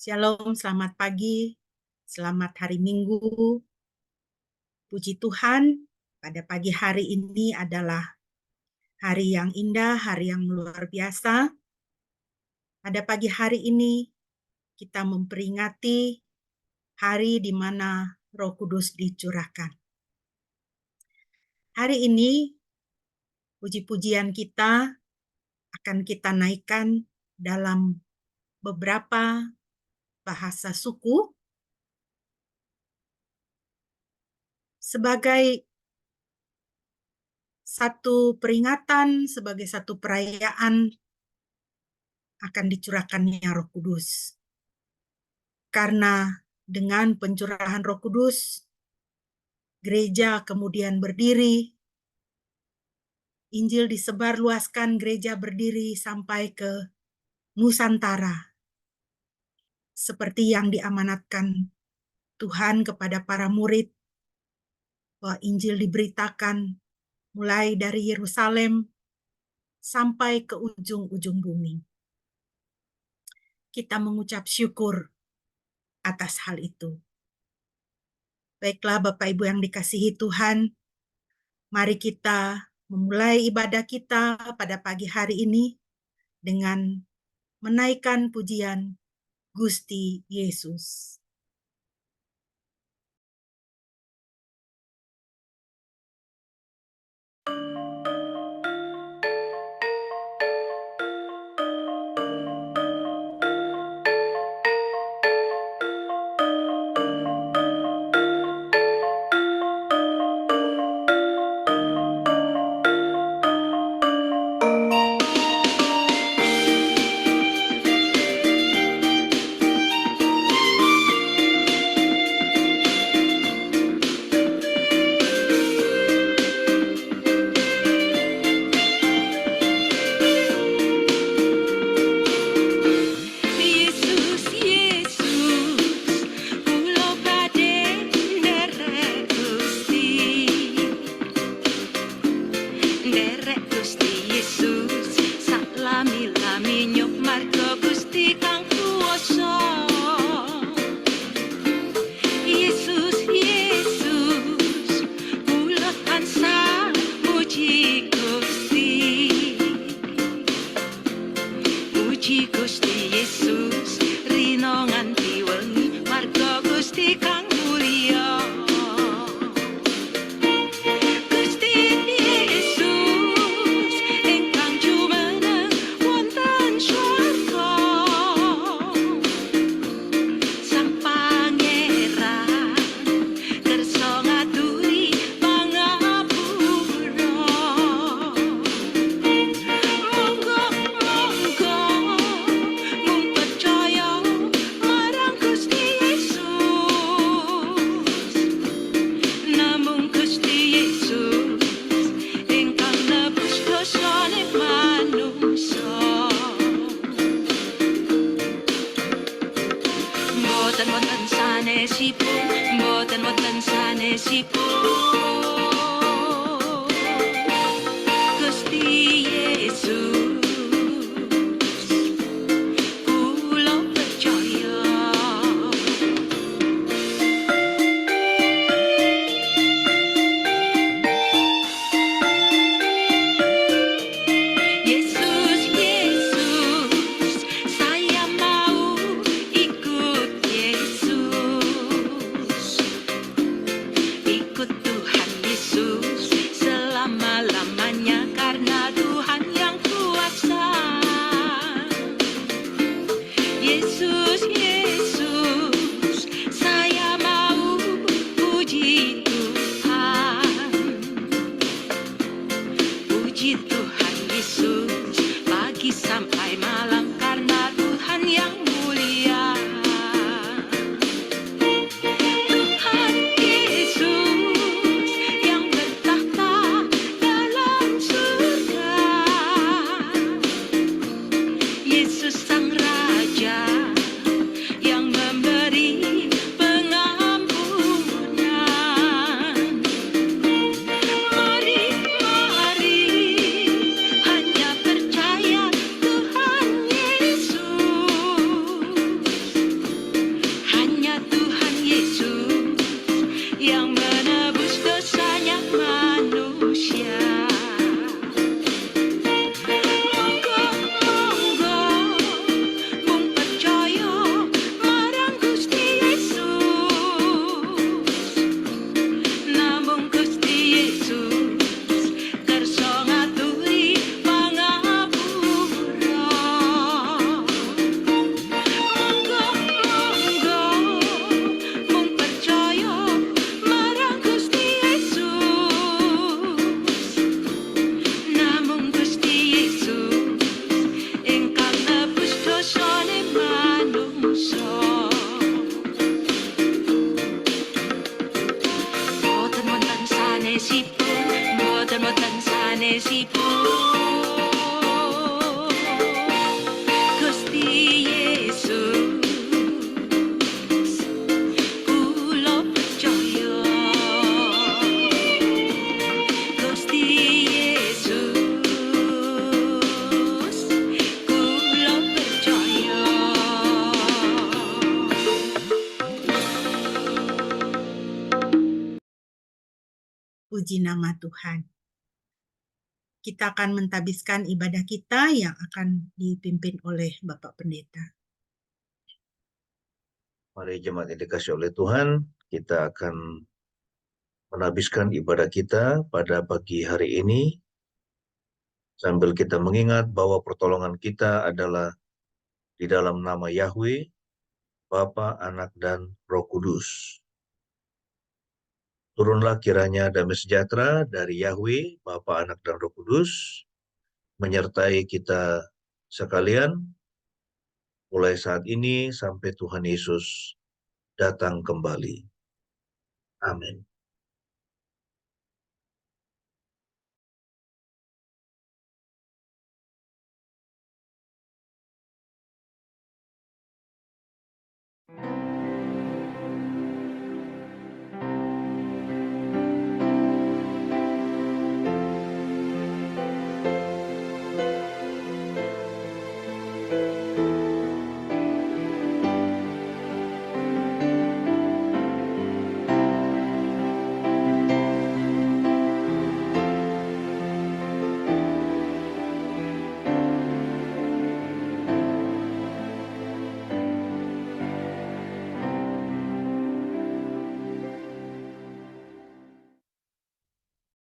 Shalom, selamat pagi, selamat hari Minggu. Puji Tuhan, pada pagi hari ini adalah hari yang indah, hari yang luar biasa. Pada pagi hari ini kita memperingati hari di mana Roh Kudus dicurahkan. Hari ini puji-pujian kita akan kita naikkan dalam beberapa bahasa suku sebagai satu peringatan, sebagai satu perayaan akan dicurahkannya Roh Kudus. Karena dengan pencurahan Roh Kudus, gereja kemudian berdiri, Injil disebarluaskan, gereja berdiri sampai ke Nusantara. Seperti yang diamanatkan Tuhan kepada para murid, bahwa Injil diberitakan mulai dari Yerusalem sampai ke ujung-ujung bumi. Kita mengucap syukur atas hal itu. Baiklah Bapak Ibu yang dikasihi Tuhan, mari kita memulai ibadah kita pada pagi hari ini dengan menaikkan pujian Gusti Yesus. Hanya percaya Tuhan Puji nama Tuhan. Kita akan mentabiskan ibadah kita yang akan dipimpin oleh Bapak Pendeta. Mari jemaat yang dikasihi oleh Tuhan, kita akan menabiskan ibadah kita pada pagi hari ini sambil kita mengingat bahwa pertolongan kita adalah di dalam nama Yahweh, Bapa, Anak, dan Roh Kudus. Turunlah kiranya damai sejahtera dari Yahweh, Bapa, Anak, dan Roh Kudus, menyertai kita sekalian, mulai saat ini sampai Tuhan Yesus datang kembali. Amin.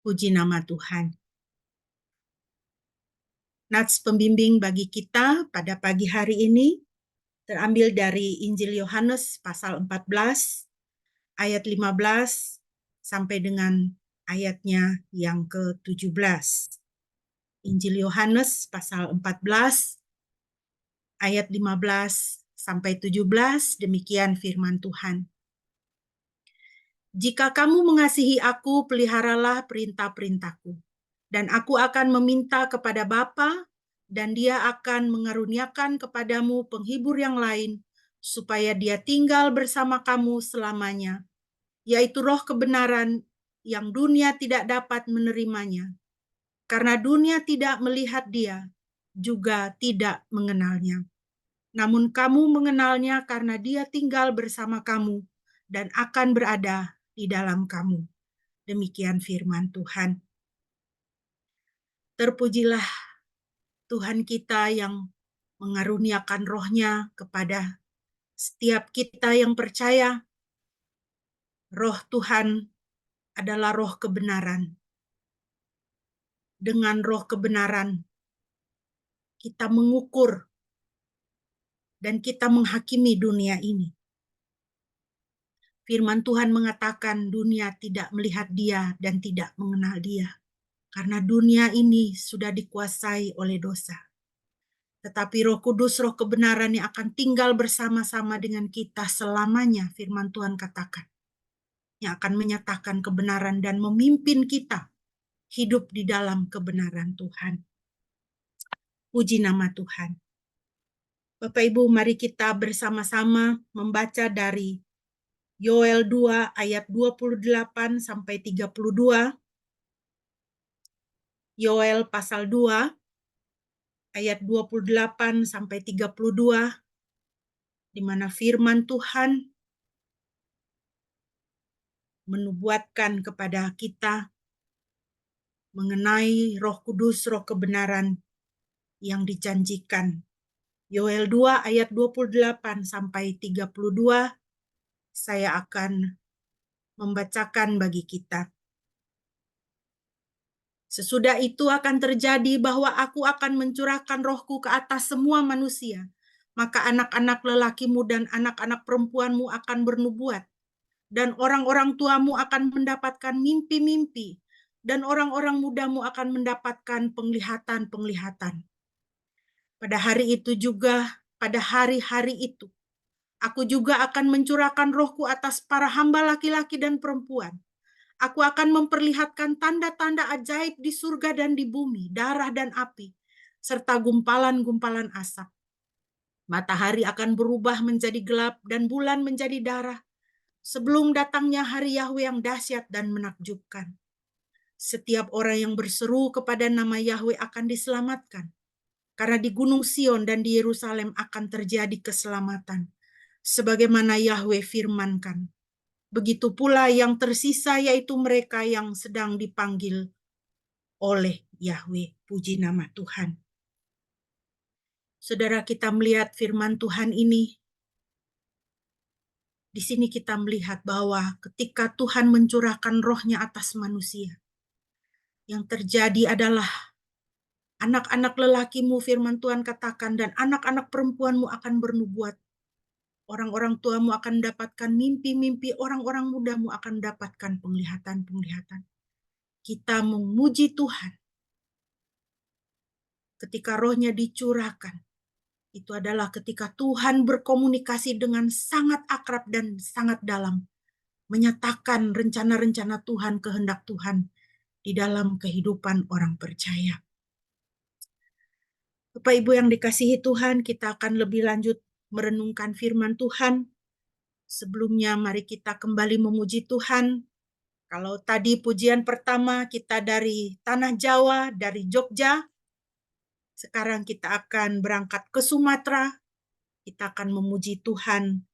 Puji nama Tuhan. Nats pembimbing bagi kita pada pagi hari ini terambil dari Injil Yohanes pasal 14 ayat 15 sampai dengan ayatnya yang ke-17. Injil Yohanes pasal 14 ayat 15 sampai 17, demikian firman Tuhan. Jika kamu mengasihi aku, peliharalah perintah-perintahku. Dan aku akan meminta kepada Bapa, dan dia akan mengaruniakan kepadamu penghibur yang lain, supaya dia tinggal bersama kamu selamanya, yaitu roh kebenaran yang dunia tidak dapat menerimanya. Karena dunia tidak melihat dia, juga tidak mengenalnya. Namun kamu mengenalnya karena dia tinggal bersama kamu dan akan berada di dalam kamu. Demikian firman Tuhan. Terpujilah Tuhan kita yang mengaruniakan roh-Nya kepada setiap kita yang percaya. Roh Tuhan adalah roh kebenaran. Dengan roh kebenaran, kita mengukur dan kita menghakimi dunia ini. Firman Tuhan mengatakan dunia tidak melihat dia dan tidak mengenal dia. Karena dunia ini sudah dikuasai oleh dosa. Tetapi Roh Kudus, roh kebenaran yang akan tinggal bersama-sama dengan kita selamanya, firman Tuhan katakan. Yang akan menyatakan kebenaran dan memimpin kita hidup di dalam kebenaran Tuhan. Puji nama Tuhan. Bapak Ibu, mari kita bersama-sama membaca dari Yoel 2 ayat 28 sampai 32. Yoel pasal 2 ayat 28 sampai 32, di mana firman Tuhan menubuatkan kepada kita mengenai Roh Kudus, roh kebenaran yang dijanjikan. Yoel 2 ayat 28 sampai 32, saya akan membacakan bagi kita. Sesudah itu akan terjadi bahwa aku akan mencurahkan rohku ke atas semua manusia. Maka anak-anak lelakimu dan anak-anak perempuanmu akan bernubuat. Dan orang-orang tuamu akan mendapatkan mimpi-mimpi. Dan orang-orang mudamu akan mendapatkan penglihatan-penglihatan. Pada hari itu juga, pada hari-hari itu, aku juga akan mencurahkan rohku atas para hamba laki-laki dan perempuan. Aku akan memperlihatkan tanda-tanda ajaib di surga dan di bumi, darah dan api, serta gumpalan-gumpalan asap. Matahari akan berubah menjadi gelap dan bulan menjadi darah, sebelum datangnya hari Yahweh yang dahsyat dan menakjubkan. Setiap orang yang berseru kepada nama Yahweh akan diselamatkan. Karena di Gunung Sion dan di Yerusalem akan terjadi keselamatan. Sebagaimana Yahweh firmankan. Begitu pula yang tersisa, yaitu mereka yang sedang dipanggil oleh Yahweh. Puji nama Tuhan. Saudara, kita melihat firman Tuhan ini. Di sini kita melihat bahwa ketika Tuhan mencurahkan rohnya atas manusia, yang terjadi adalah anak-anak lelakimu, firman Tuhan katakan, dan anak-anak perempuanmu akan bernubuat. Orang-orang tuamu akan mendapatkan mimpi-mimpi, orang-orang mudamu akan mendapatkan penglihatan-penglihatan. Kita memuji Tuhan. Ketika rohnya dicurahkan, itu adalah ketika Tuhan berkomunikasi dengan sangat akrab dan sangat dalam, menyatakan rencana-rencana Tuhan, kehendak Tuhan di dalam kehidupan orang percaya. Bapak Ibu yang dikasihi Tuhan, kita akan lebih lanjut merenungkan firman Tuhan. Sebelumnya mari kita kembali memuji Tuhan. Kalau tadi pujian pertama kita dari Tanah Jawa, dari Jogja, sekarang kita akan berangkat ke Sumatera. Kita akan memuji Tuhan,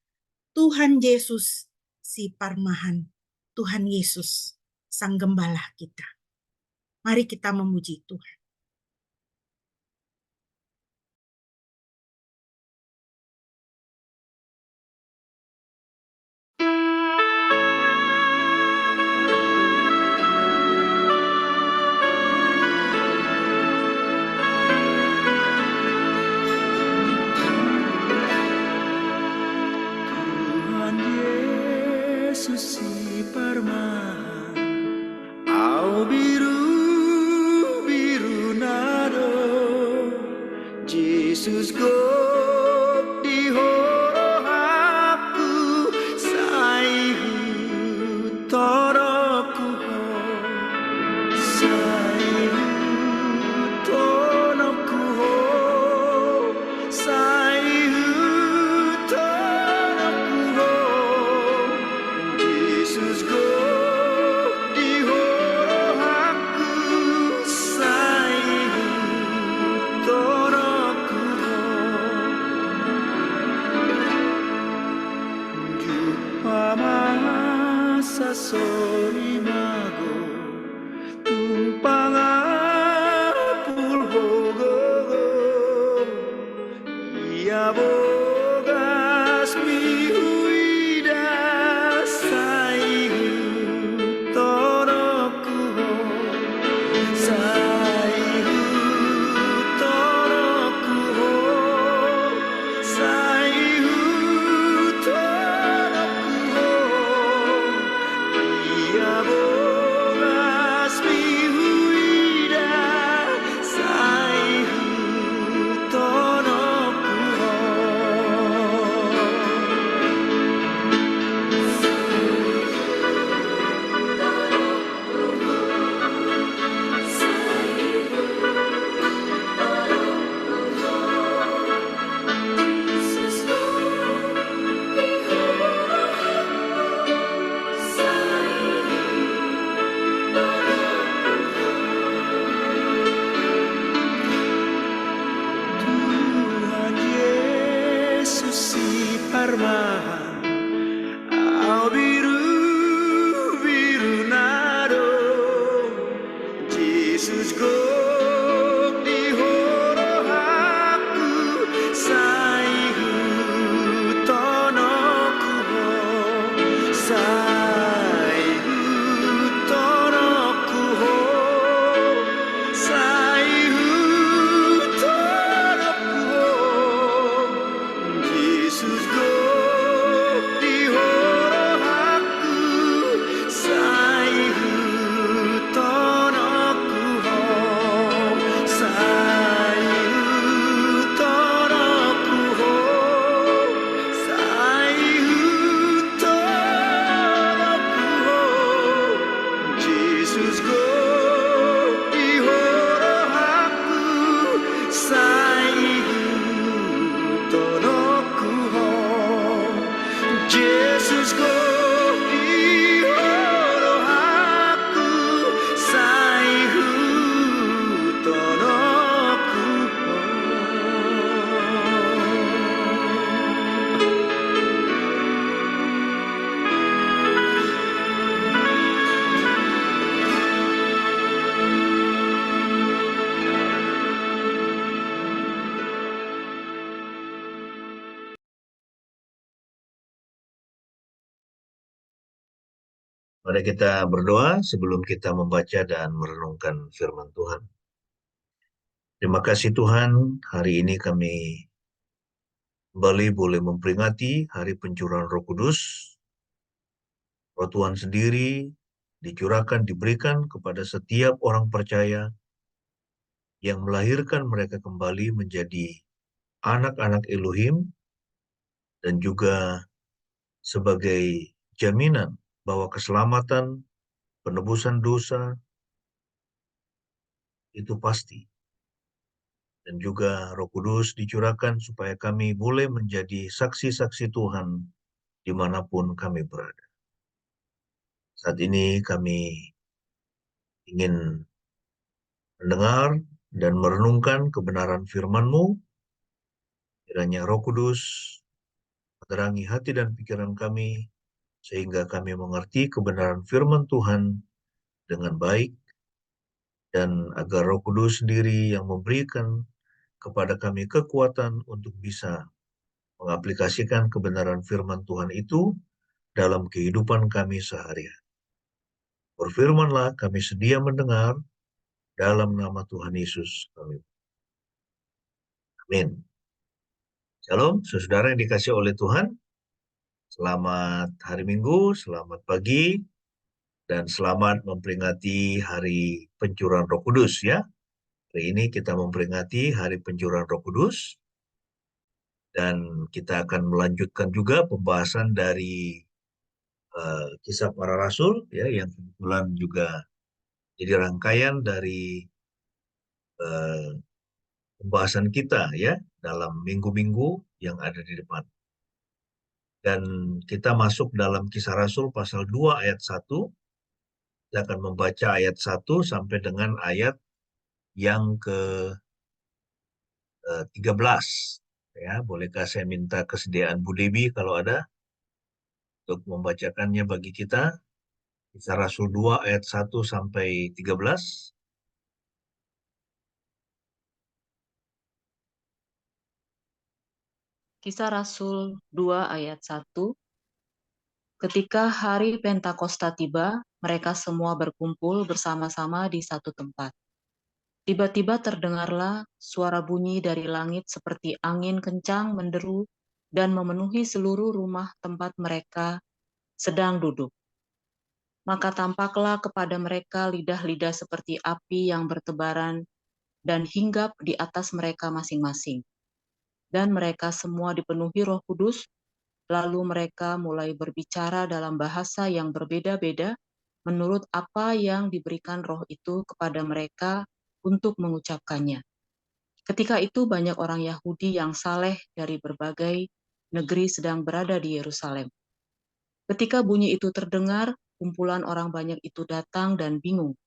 Tuhan Yesus si Parmahan, Tuhan Yesus Sang Gembala kita. Mari kita memuji Tuhan. Si Parmahan, au biru biru nado, Jesus God di horohaku, saihu toroku ho, saihu tonoku ho, saihu tonoku ho. Jesus go di horohaku, saihu toroku ho. Jupamasa sori mago, tumpang apul hogogo, ia bogas mihuida, saihu toroku ho, saihu toroku ho, saihu toroku ho, ia bogas mihuida, saihu toroku ho. Tuhan Yesus si Parmahan, au biru biru nado, Jesus God di horohaku, saihu tonoku ho, saihu tonoku ho, saihu tonoku ho. Jesus God di horohaku, saihu tonoku ho, saihu tonoku ho, saihu tonoku ho. Jesus God di horohaku, saihu tonoku ho. Jesus God di horohaku, saihu tonoku ho. Mari kita berdoa sebelum kita membaca dan merenungkan firman Tuhan. Terima kasih Tuhan, hari ini kami kembali boleh memperingati Hari Pencurahan Roh Kudus. Roh Tuhan sendiri dicurahkan, diberikan kepada setiap orang percaya yang melahirkan mereka kembali menjadi anak-anak Elohim dan juga sebagai jaminan bahwa keselamatan, penebusan dosa itu pasti. Dan juga Roh Kudus dicurahkan supaya kami boleh menjadi saksi-saksi Tuhan dimanapun kami berada. Saat ini kami ingin mendengar dan merenungkan kebenaran firman-Mu. Kiranya Roh Kudus menerangi hati dan pikiran kami, sehingga kami mengerti kebenaran firman Tuhan dengan baik, dan agar Roh Kudus sendiri yang memberikan kepada kami kekuatan untuk bisa mengaplikasikan kebenaran firman Tuhan itu dalam kehidupan kami sehari-hari. Berfirmanlah, kami sedia mendengar, dalam nama Tuhan Yesus kami. Amin. Shalom, saudara yang dikasih oleh Tuhan. Selamat hari Minggu, selamat pagi, dan selamat memperingati Hari Pencurahan Roh Kudus ya. Hari ini kita memperingati Hari Pencurahan Roh Kudus, dan kita akan melanjutkan juga pembahasan dari Kisah Para Rasul ya, yang kebetulan juga jadi rangkaian dari uh, pembahasan kita ya dalam minggu-minggu yang ada di depan. Dan kita masuk dalam Kisah Rasul pasal 2 ayat 1. Kita akan membaca ayat 1 sampai dengan ayat yang ke-13. Ya, bolehkah saya minta kesediaan Bu Debi kalau ada untuk membacakannya bagi kita? Kisah Rasul 2 ayat 1 sampai 13. Kisah Rasul 2 ayat 1. Ketika hari Pentakosta tiba, mereka semua berkumpul bersama-sama di satu tempat. Tiba-tiba terdengarlah suara bunyi dari langit seperti angin kencang menderu dan memenuhi seluruh rumah tempat mereka sedang duduk. Maka tampaklah kepada mereka lidah-lidah seperti api yang bertebaran dan hinggap di atas mereka masing-masing. Dan mereka semua dipenuhi Roh Kudus. Lalu mereka mulai berbicara dalam bahasa yang berbeda-beda menurut apa yang diberikan roh itu kepada mereka untuk mengucapkannya. Ketika itu banyak orang Yahudi yang saleh dari berbagai negeri sedang berada di Yerusalem. Ketika bunyi itu terdengar, kumpulan orang banyak itu datang dan bingung,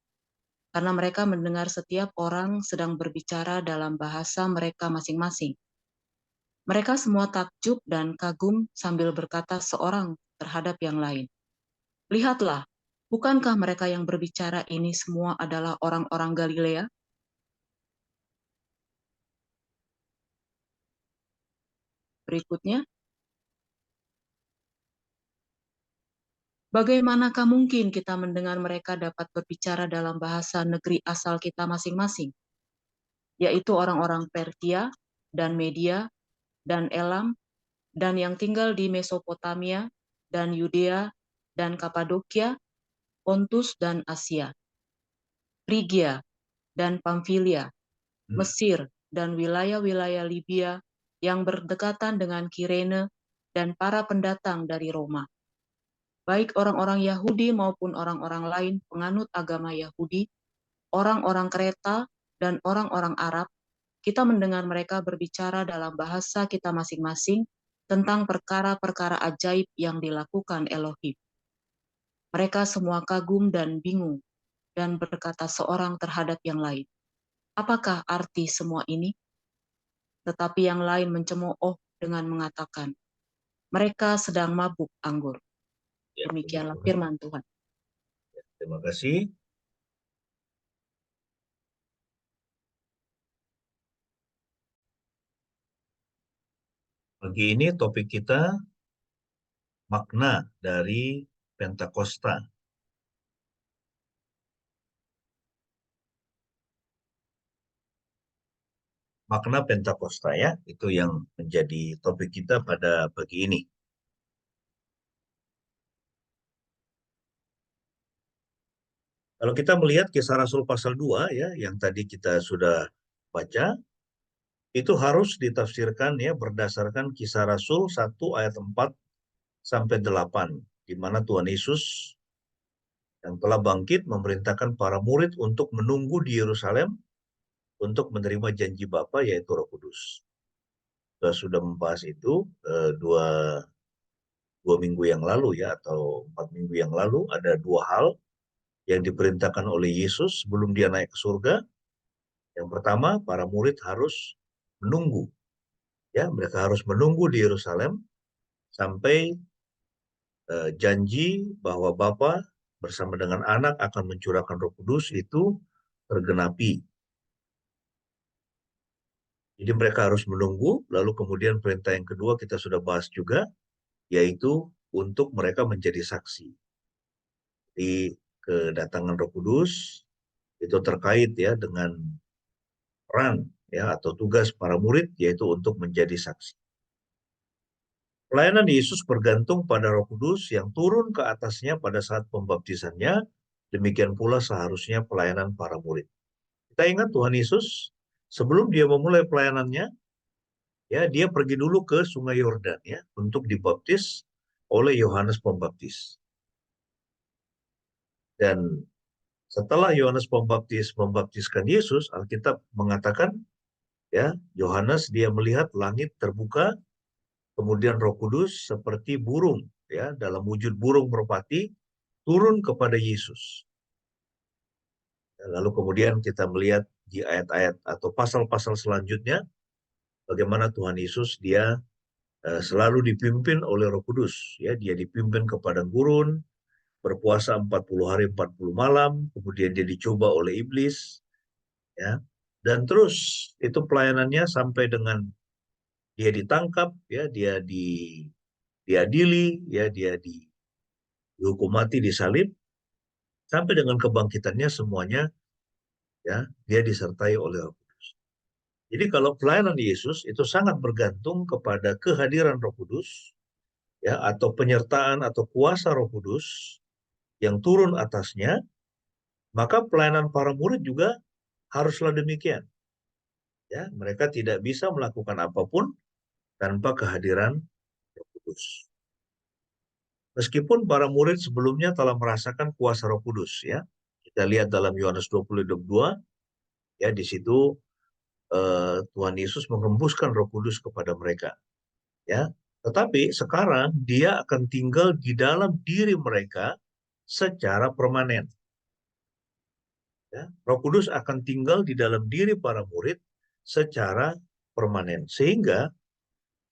karena mereka mendengar setiap orang sedang berbicara dalam bahasa mereka masing-masing. Mereka semua takjub dan kagum sambil berkata seorang terhadap yang lain, "Lihatlah, bukankah mereka yang berbicara ini semua adalah orang-orang Galilea?" Berikutnya, bagaimanakah mungkin kita mendengar mereka dapat berbicara dalam bahasa negeri asal kita masing-masing, yaitu orang-orang Persia dan Media dan Elam dan yang tinggal di Mesopotamia dan Yudea dan Kapadokia, Pontus dan Asia, Frigia dan Pamfilia, Mesir dan wilayah-wilayah Libya yang berdekatan dengan Kirene dan para pendatang dari Roma. Baik orang-orang Yahudi maupun orang-orang lain penganut agama Yahudi, orang-orang Kreta dan orang-orang Arab, kita mendengar mereka berbicara dalam bahasa kita masing-masing tentang perkara-perkara ajaib yang dilakukan Elohim. Mereka semua kagum dan bingung dan berkata seorang terhadap yang lain, "Apakah arti semua ini?" Tetapi yang lain mencemooh dengan mengatakan, "Mereka sedang mabuk anggur." Ya, Demikianlah Tuhan. firman Tuhan. Terima kasih. Pagi ini topik kita makna dari Pentakosta. makna Pentakosta ya, itu yang menjadi topik kita pada pagi ini. Kalau kita melihat Kisah Rasul pasal 2 ya, yang tadi kita sudah baca, itu harus ditafsirkan ya berdasarkan Kisah Rasul 1 ayat 4 sampai 8, di mana Tuhan Yesus yang telah bangkit memerintahkan para murid untuk menunggu di Yerusalem untuk menerima janji Bapa yaitu Roh Kudus. Kita sudah membahas itu dua minggu yang lalu ya, atau 4 minggu yang lalu. Ada 2 hal yang diperintahkan oleh Yesus sebelum dia naik ke surga. Yang pertama, para murid harus menunggu. Ya, mereka harus menunggu di Yerusalem sampai janji bahwa Bapa bersama dengan Anak akan mencurahkan Roh Kudus itu tergenapi. Jadi mereka harus menunggu, lalu kemudian perintah yang kedua kita sudah bahas juga, yaitu untuk mereka menjadi saksi. Di kedatangan Roh Kudus itu terkait ya dengan peran ya atau tugas para murid, yaitu untuk menjadi saksi. Pelayanan Yesus bergantung pada Roh Kudus yang turun ke atasnya pada saat pembaptisannya, demikian pula seharusnya pelayanan para murid. Kita ingat Tuhan Yesus sebelum dia memulai pelayanannya, ya dia pergi dulu ke Sungai Yordan ya untuk dibaptis oleh Yohanes Pembaptis. Dan setelah Yohanes Pembaptis membaptiskan Yesus, Alkitab mengatakan ya Yohanes dia melihat langit terbuka, kemudian Roh Kudus seperti burung ya dalam wujud burung merpati turun kepada Yesus. Lalu kemudian kita melihat di ayat-ayat atau pasal-pasal selanjutnya bagaimana Tuhan Yesus dia selalu dipimpin oleh Roh Kudus ya, dia dipimpin ke padang gurun, berpuasa 40 hari 40 malam, kemudian dia dicoba oleh iblis ya. Dan terus itu pelayanannya sampai dengan dia ditangkap ya, dia diadili ya, dia dihukum mati, disalib, sampai dengan kebangkitannya semuanya ya, dia disertai oleh Roh Kudus. Jadi kalau pelayanan Yesus itu sangat bergantung kepada kehadiran Roh Kudus ya, atau penyertaan atau kuasa Roh Kudus yang turun atasnya, maka pelayanan para murid juga haruslah demikian. Ya, mereka tidak bisa melakukan apapun tanpa kehadiran Roh Kudus. Meskipun para murid sebelumnya telah merasakan kuasa Roh Kudus ya. Kita lihat dalam Yohanes 20:22 ya, di situ Tuhan Yesus mengembuskan Roh Kudus kepada mereka. Ya, tetapi sekarang dia akan tinggal di dalam diri mereka secara permanen. Ya, Roh Kudus akan tinggal di dalam diri para murid secara permanen. Sehingga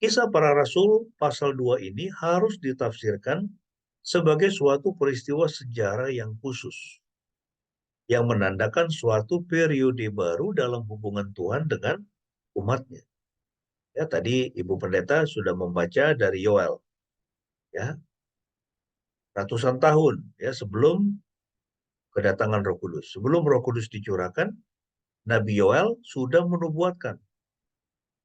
Kisah Para Rasul pasal 2 ini harus ditafsirkan sebagai suatu peristiwa sejarah yang khusus, yang menandakan suatu periode baru dalam hubungan Tuhan dengan umatnya. Ya, tadi Ibu Pendeta sudah membaca dari Yoel. Ya, ratusan tahun ya sebelum kedatangan Roh Kudus. Sebelum Roh Kudus dicurahkan, Nabi Yoel sudah menubuatkan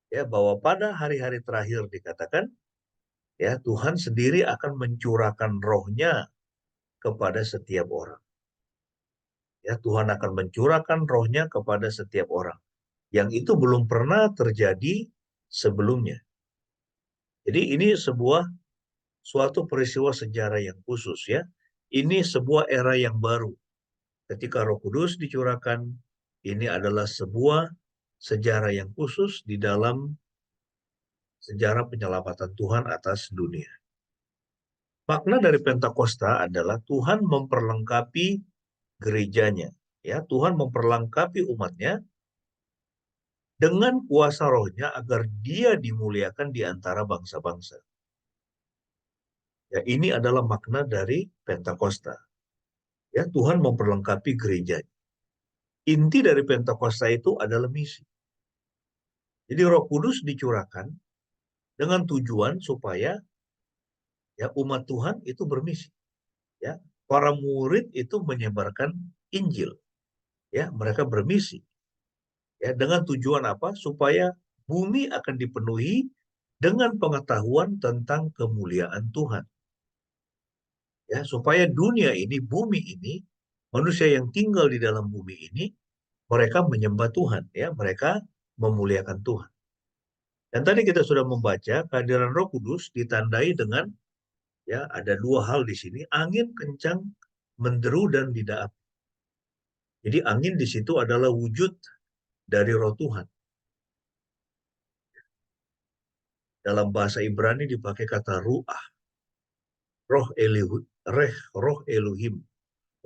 ya bahwa pada hari-hari terakhir dikatakan ya Tuhan sendiri akan mencurahkan rohnya kepada setiap orang. Ya, Tuhan akan mencurahkan rohnya kepada setiap orang. Yang itu belum pernah terjadi sebelumnya. Jadi ini suatu peristiwa sejarah yang khusus ya. Ini sebuah era yang baru. Ketika Roh Kudus dicurahkan, ini adalah sebuah sejarah yang khusus di dalam sejarah penyelamatan Tuhan atas dunia. Makna dari Pentakosta adalah Tuhan memperlengkapi gerejanya. Ya, Tuhan memperlengkapi umatnya dengan kuasa rohnya agar dia dimuliakan di antara bangsa-bangsa. Ya, ini adalah makna dari Pentakosta. Ya, Tuhan memperlengkapi gerejanya. Inti dari Pentakosta itu adalah misi. Jadi Roh Kudus dicurahkan dengan tujuan supaya ya umat Tuhan itu bermisi. Ya, para murid itu menyebarkan Injil. Ya, mereka bermisi. Ya, dengan tujuan apa? Supaya bumi akan dipenuhi dengan pengetahuan tentang kemuliaan Tuhan. Ya, supaya dunia ini, bumi ini, manusia yang tinggal di dalam bumi ini, mereka menyembah Tuhan, ya, mereka memuliakan Tuhan. Dan tadi kita sudah membaca kehadiran Roh Kudus ditandai dengan, ya, ada dua hal di sini, angin kencang, menderu, dan lidah api. Jadi angin di situ adalah wujud dari Roh Tuhan. Dalam bahasa Ibrani dipakai kata ruah, roh Elohim, roh Elohim,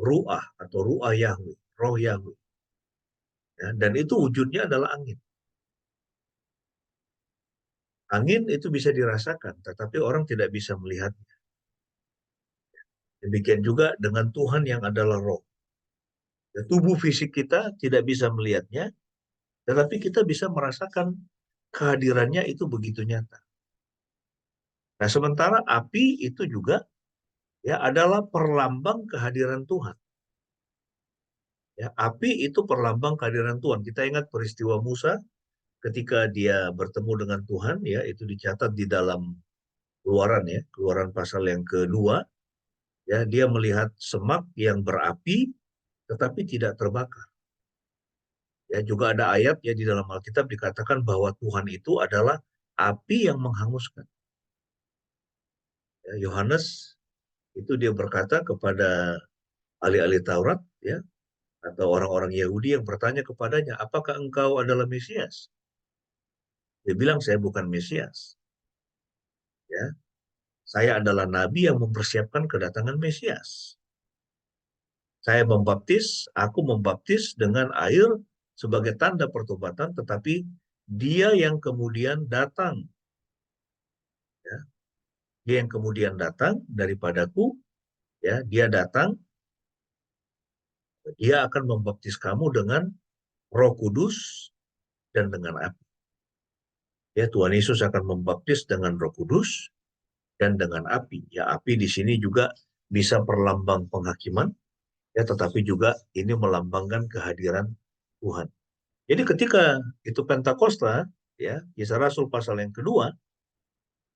ruah atau ruah Yahweh, roh Yahweh. Ya, dan itu wujudnya adalah angin. Angin itu bisa dirasakan, tetapi orang tidak bisa melihatnya. Demikian juga dengan Tuhan yang adalah roh. Ya, tubuh fisik kita tidak bisa melihatnya, tetapi kita bisa merasakan kehadirannya itu begitu nyata. Nah, sementara api itu juga, ya, adalah perlambang kehadiran Tuhan. Ya, api itu perlambang kehadiran Tuhan. Kita ingat peristiwa Musa ketika dia bertemu dengan Tuhan, ya, itu dicatat di dalam Keluaran, ya, Keluaran pasal yang kedua. Ya, dia melihat semak yang berapi tetapi tidak terbakar. Ya, juga ada ayat, ya, di dalam Alkitab dikatakan bahwa Tuhan itu adalah api yang menghanguskan. Ya, Yohanes itu dia berkata kepada ahli-ahli Taurat, ya, atau orang-orang Yahudi yang bertanya kepadanya, apakah engkau adalah Mesias? Dia bilang, saya bukan Mesias. Ya, saya adalah nabi yang mempersiapkan kedatangan Mesias. Saya aku membaptis dengan air sebagai tanda pertobatan, tetapi dia yang kemudian datang, ya, dia yang kemudian datang daripadaku, ya, dia datang, dia akan membaptis kamu dengan Roh Kudus dan dengan api. Ya, Tuhan Yesus akan membaptis dengan Roh Kudus dan dengan api. Ya, api di sini juga bisa perlambang penghakiman, ya, tetapi juga ini melambangkan kehadiran Tuhan. Jadi ketika itu Pentakosta, ya, Kisah Rasul pasal yang kedua,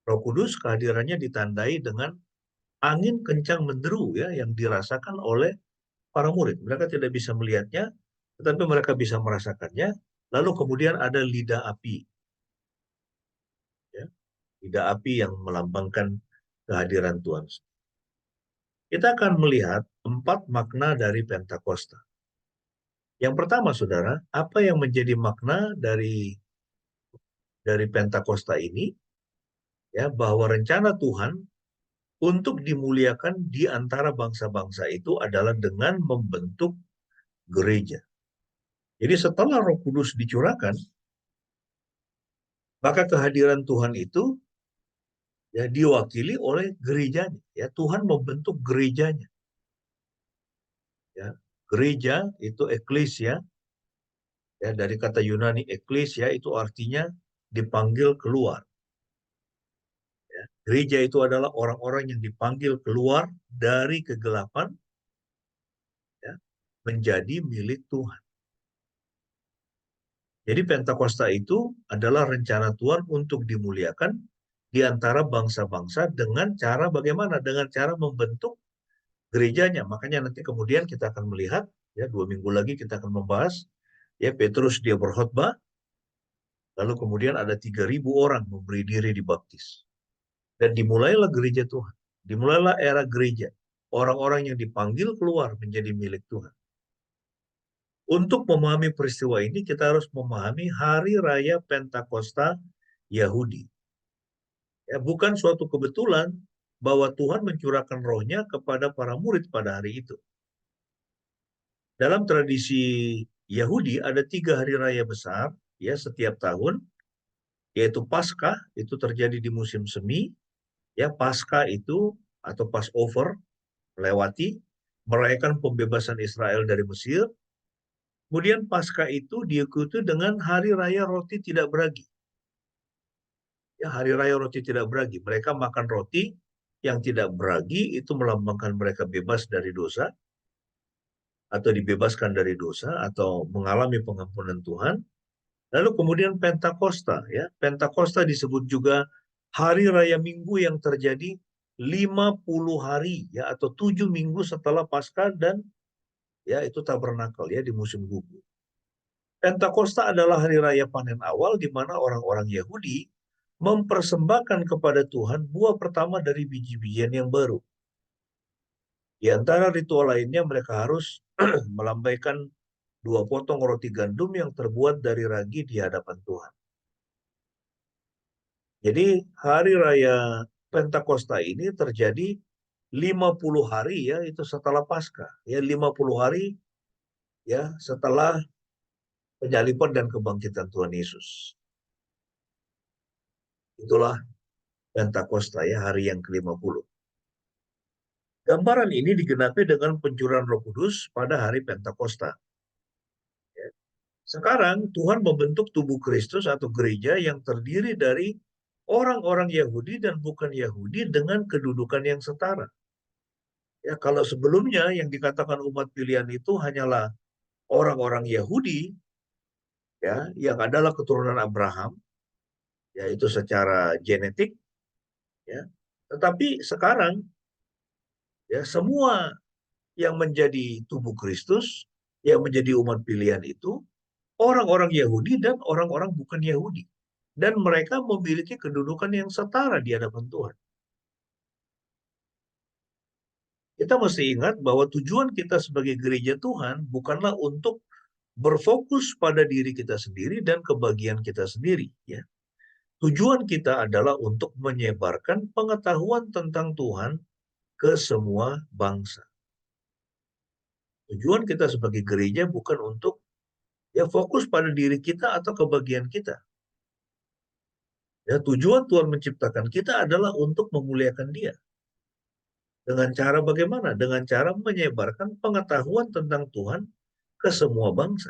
Roh Kudus kehadirannya ditandai dengan angin kencang menderu, ya, yang dirasakan oleh para murid. Mereka tidak bisa melihatnya, tetapi mereka bisa merasakannya. Lalu kemudian ada lidah api, ya, lidah api yang melambangkan kehadiran Tuhan. Kita akan melihat 4 makna dari Pentakosta. Yang pertama, saudara, apa yang menjadi makna dari Pentakosta ini? Ya, bahwa rencana Tuhan untuk dimuliakan di antara bangsa-bangsa itu adalah dengan membentuk gereja. Jadi setelah Roh Kudus dicurahkan, maka kehadiran Tuhan itu, ya, diwakili oleh gerejanya. Ya, Tuhan membentuk gerejanya. Ya, gereja itu eklesia, ya, dari kata Yunani eklesia itu artinya dipanggil keluar. Ya, gereja itu adalah orang-orang yang dipanggil keluar dari kegelapan, ya, menjadi milik Tuhan. Jadi Pentakosta itu adalah rencana Tuhan untuk dimuliakan di antara bangsa-bangsa dengan cara bagaimana? Dengan cara membentuk gerejanya. Makanya nanti kemudian kita akan melihat, ya, 2 minggu lagi kita akan membahas, ya, Petrus dia berkhotbah, lalu kemudian ada 3.000 orang memberi diri dibaptis. Dan dimulailah gereja Tuhan. Dimulailah era gereja. Orang-orang yang dipanggil keluar menjadi milik Tuhan. Untuk memahami peristiwa ini, kita harus memahami hari raya Pentakosta Yahudi. Ya, bukan suatu kebetulan bahwa Tuhan mencurahkan rohnya kepada para murid pada hari itu. Dalam tradisi Yahudi ada 3 hari raya besar, ya, setiap tahun, yaitu Paskah, itu terjadi di musim semi. Ya, Paskah itu atau Passover melewati, merayakan pembebasan Israel dari Mesir. Kemudian Paskah itu diikuti dengan hari raya roti tidak beragi. Ya, hari raya roti tidak beragi. Mereka makan roti yang tidak beragi, itu melambangkan mereka bebas dari dosa, atau dibebaskan dari dosa, atau mengalami pengampunan Tuhan. Lalu kemudian Pentakosta, ya. Pentakosta disebut juga hari raya Minggu yang terjadi 50 hari, ya, atau 7 minggu setelah Paskah dan ya itu tabernakel, ya, di musim gugur. Pentakosta adalah hari raya panen awal di mana orang-orang Yahudi mempersembahkan kepada Tuhan buah pertama dari biji-bijian yang baru. Di antara ritual lainnya mereka harus melambaikan 2 potong roti gandum yang terbuat dari ragi di hadapan Tuhan. Jadi hari raya Pentakosta ini terjadi 50 hari, ya, itu setelah Paskah. Ya, 50 hari, ya, setelah penyaliban dan kebangkitan Tuhan Yesus. Itulah Pentakosta, ya, hari yang ke-50. Gambaran ini digenapi dengan pencurahan Roh Kudus pada hari Pentakosta. Ya. Sekarang Tuhan membentuk tubuh Kristus atau gereja yang terdiri dari orang-orang Yahudi dan bukan Yahudi dengan kedudukan yang setara. Ya, kalau sebelumnya yang dikatakan umat pilihan itu hanyalah orang-orang Yahudi, ya, yang adalah keturunan Abraham, yaitu secara genetik, ya. Tetapi sekarang, ya, semua yang menjadi tubuh Kristus, yang menjadi umat pilihan itu orang-orang Yahudi dan orang-orang bukan Yahudi, dan mereka memiliki kedudukan yang setara di hadapan Tuhan. Kita mesti ingat bahwa tujuan kita sebagai gereja Tuhan bukanlah untuk berfokus pada diri kita sendiri dan kebahagiaan kita sendiri, ya. Tujuan kita adalah untuk menyebarkan pengetahuan tentang Tuhan ke semua bangsa. Tujuan kita sebagai gereja bukan untuk, ya, fokus pada diri kita atau kebahagiaan kita. Ya, tujuan Tuhan menciptakan kita adalah untuk memuliakan Dia. Dengan cara bagaimana? Dengan cara menyebarkan pengetahuan tentang Tuhan ke semua bangsa.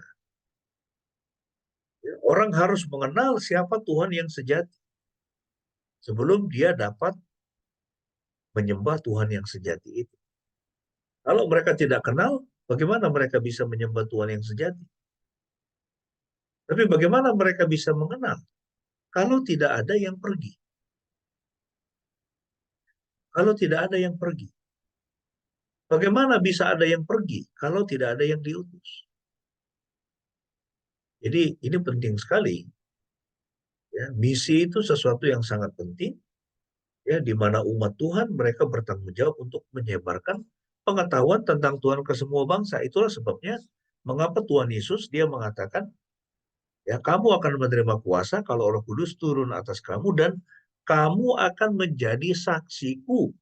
Ya, orang harus mengenal siapa Tuhan yang sejati sebelum dia dapat menyembah Tuhan yang sejati itu. Kalau mereka tidak kenal, bagaimana mereka bisa menyembah Tuhan yang sejati? Tapi bagaimana mereka bisa mengenal kalau tidak ada yang pergi? Kalau tidak ada yang pergi. Bagaimana bisa ada yang pergi kalau tidak ada yang diutus? Jadi ini penting sekali. Ya, misi itu sesuatu yang sangat penting, ya, di mana umat Tuhan mereka bertanggung jawab untuk menyebarkan pengetahuan tentang Tuhan ke semua bangsa. Itulah sebabnya mengapa Tuhan Yesus dia mengatakan, ya, kamu akan menerima kuasa kalau Roh Kudus turun atas kamu dan kamu akan menjadi saksiku.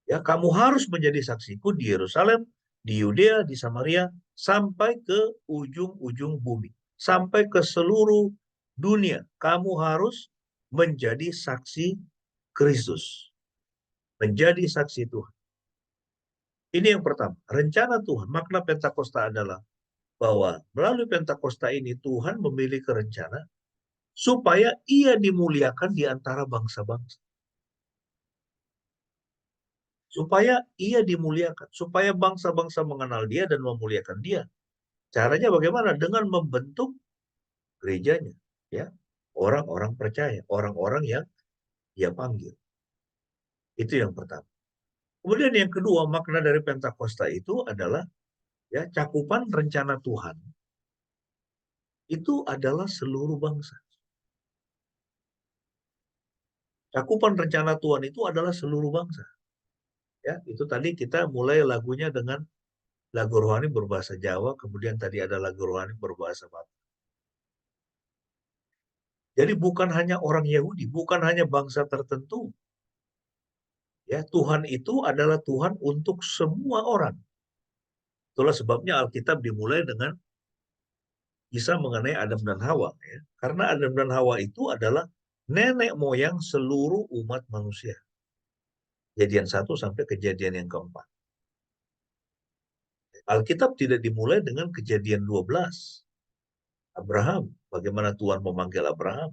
Ya, kamu harus menjadi saksiku di Yerusalem, di Yudea, di Samaria, sampai ke ujung-ujung bumi, sampai ke seluruh dunia. Kamu harus menjadi saksi Kristus, menjadi saksi Tuhan. Ini yang pertama, rencana Tuhan. Makna Pentakosta adalah bahwa melalui Pentakosta ini Tuhan memiliki rencana supaya Ia dimuliakan di antara bangsa-bangsa. Supaya Ia dimuliakan, supaya bangsa-bangsa mengenal Dia dan memuliakan Dia. Caranya bagaimana? Dengan membentuk gerejanya, ya, orang-orang percaya, orang-orang yang Dia panggil. Itu yang pertama. Kemudian yang kedua, makna dari Pentakosta itu adalah, ya, cakupan rencana Tuhan itu adalah seluruh bangsa. Cakupan rencana Tuhan itu adalah seluruh bangsa. Ya, itu tadi kita mulai lagunya dengan lagu rohani berbahasa Jawa, kemudian tadi ada lagu rohani berbahasa Batak. Jadi bukan hanya orang Yahudi, bukan hanya bangsa tertentu. Ya, Tuhan itu adalah Tuhan untuk semua orang. Itulah sebabnya Alkitab dimulai dengan kisah mengenai Adam dan Hawa, ya. Karena Adam dan Hawa itu adalah nenek moyang seluruh umat manusia. Kejadian 1 sampai kejadian yang keempat. Alkitab tidak dimulai dengan kejadian 12. Abraham, bagaimana Tuhan memanggil Abraham?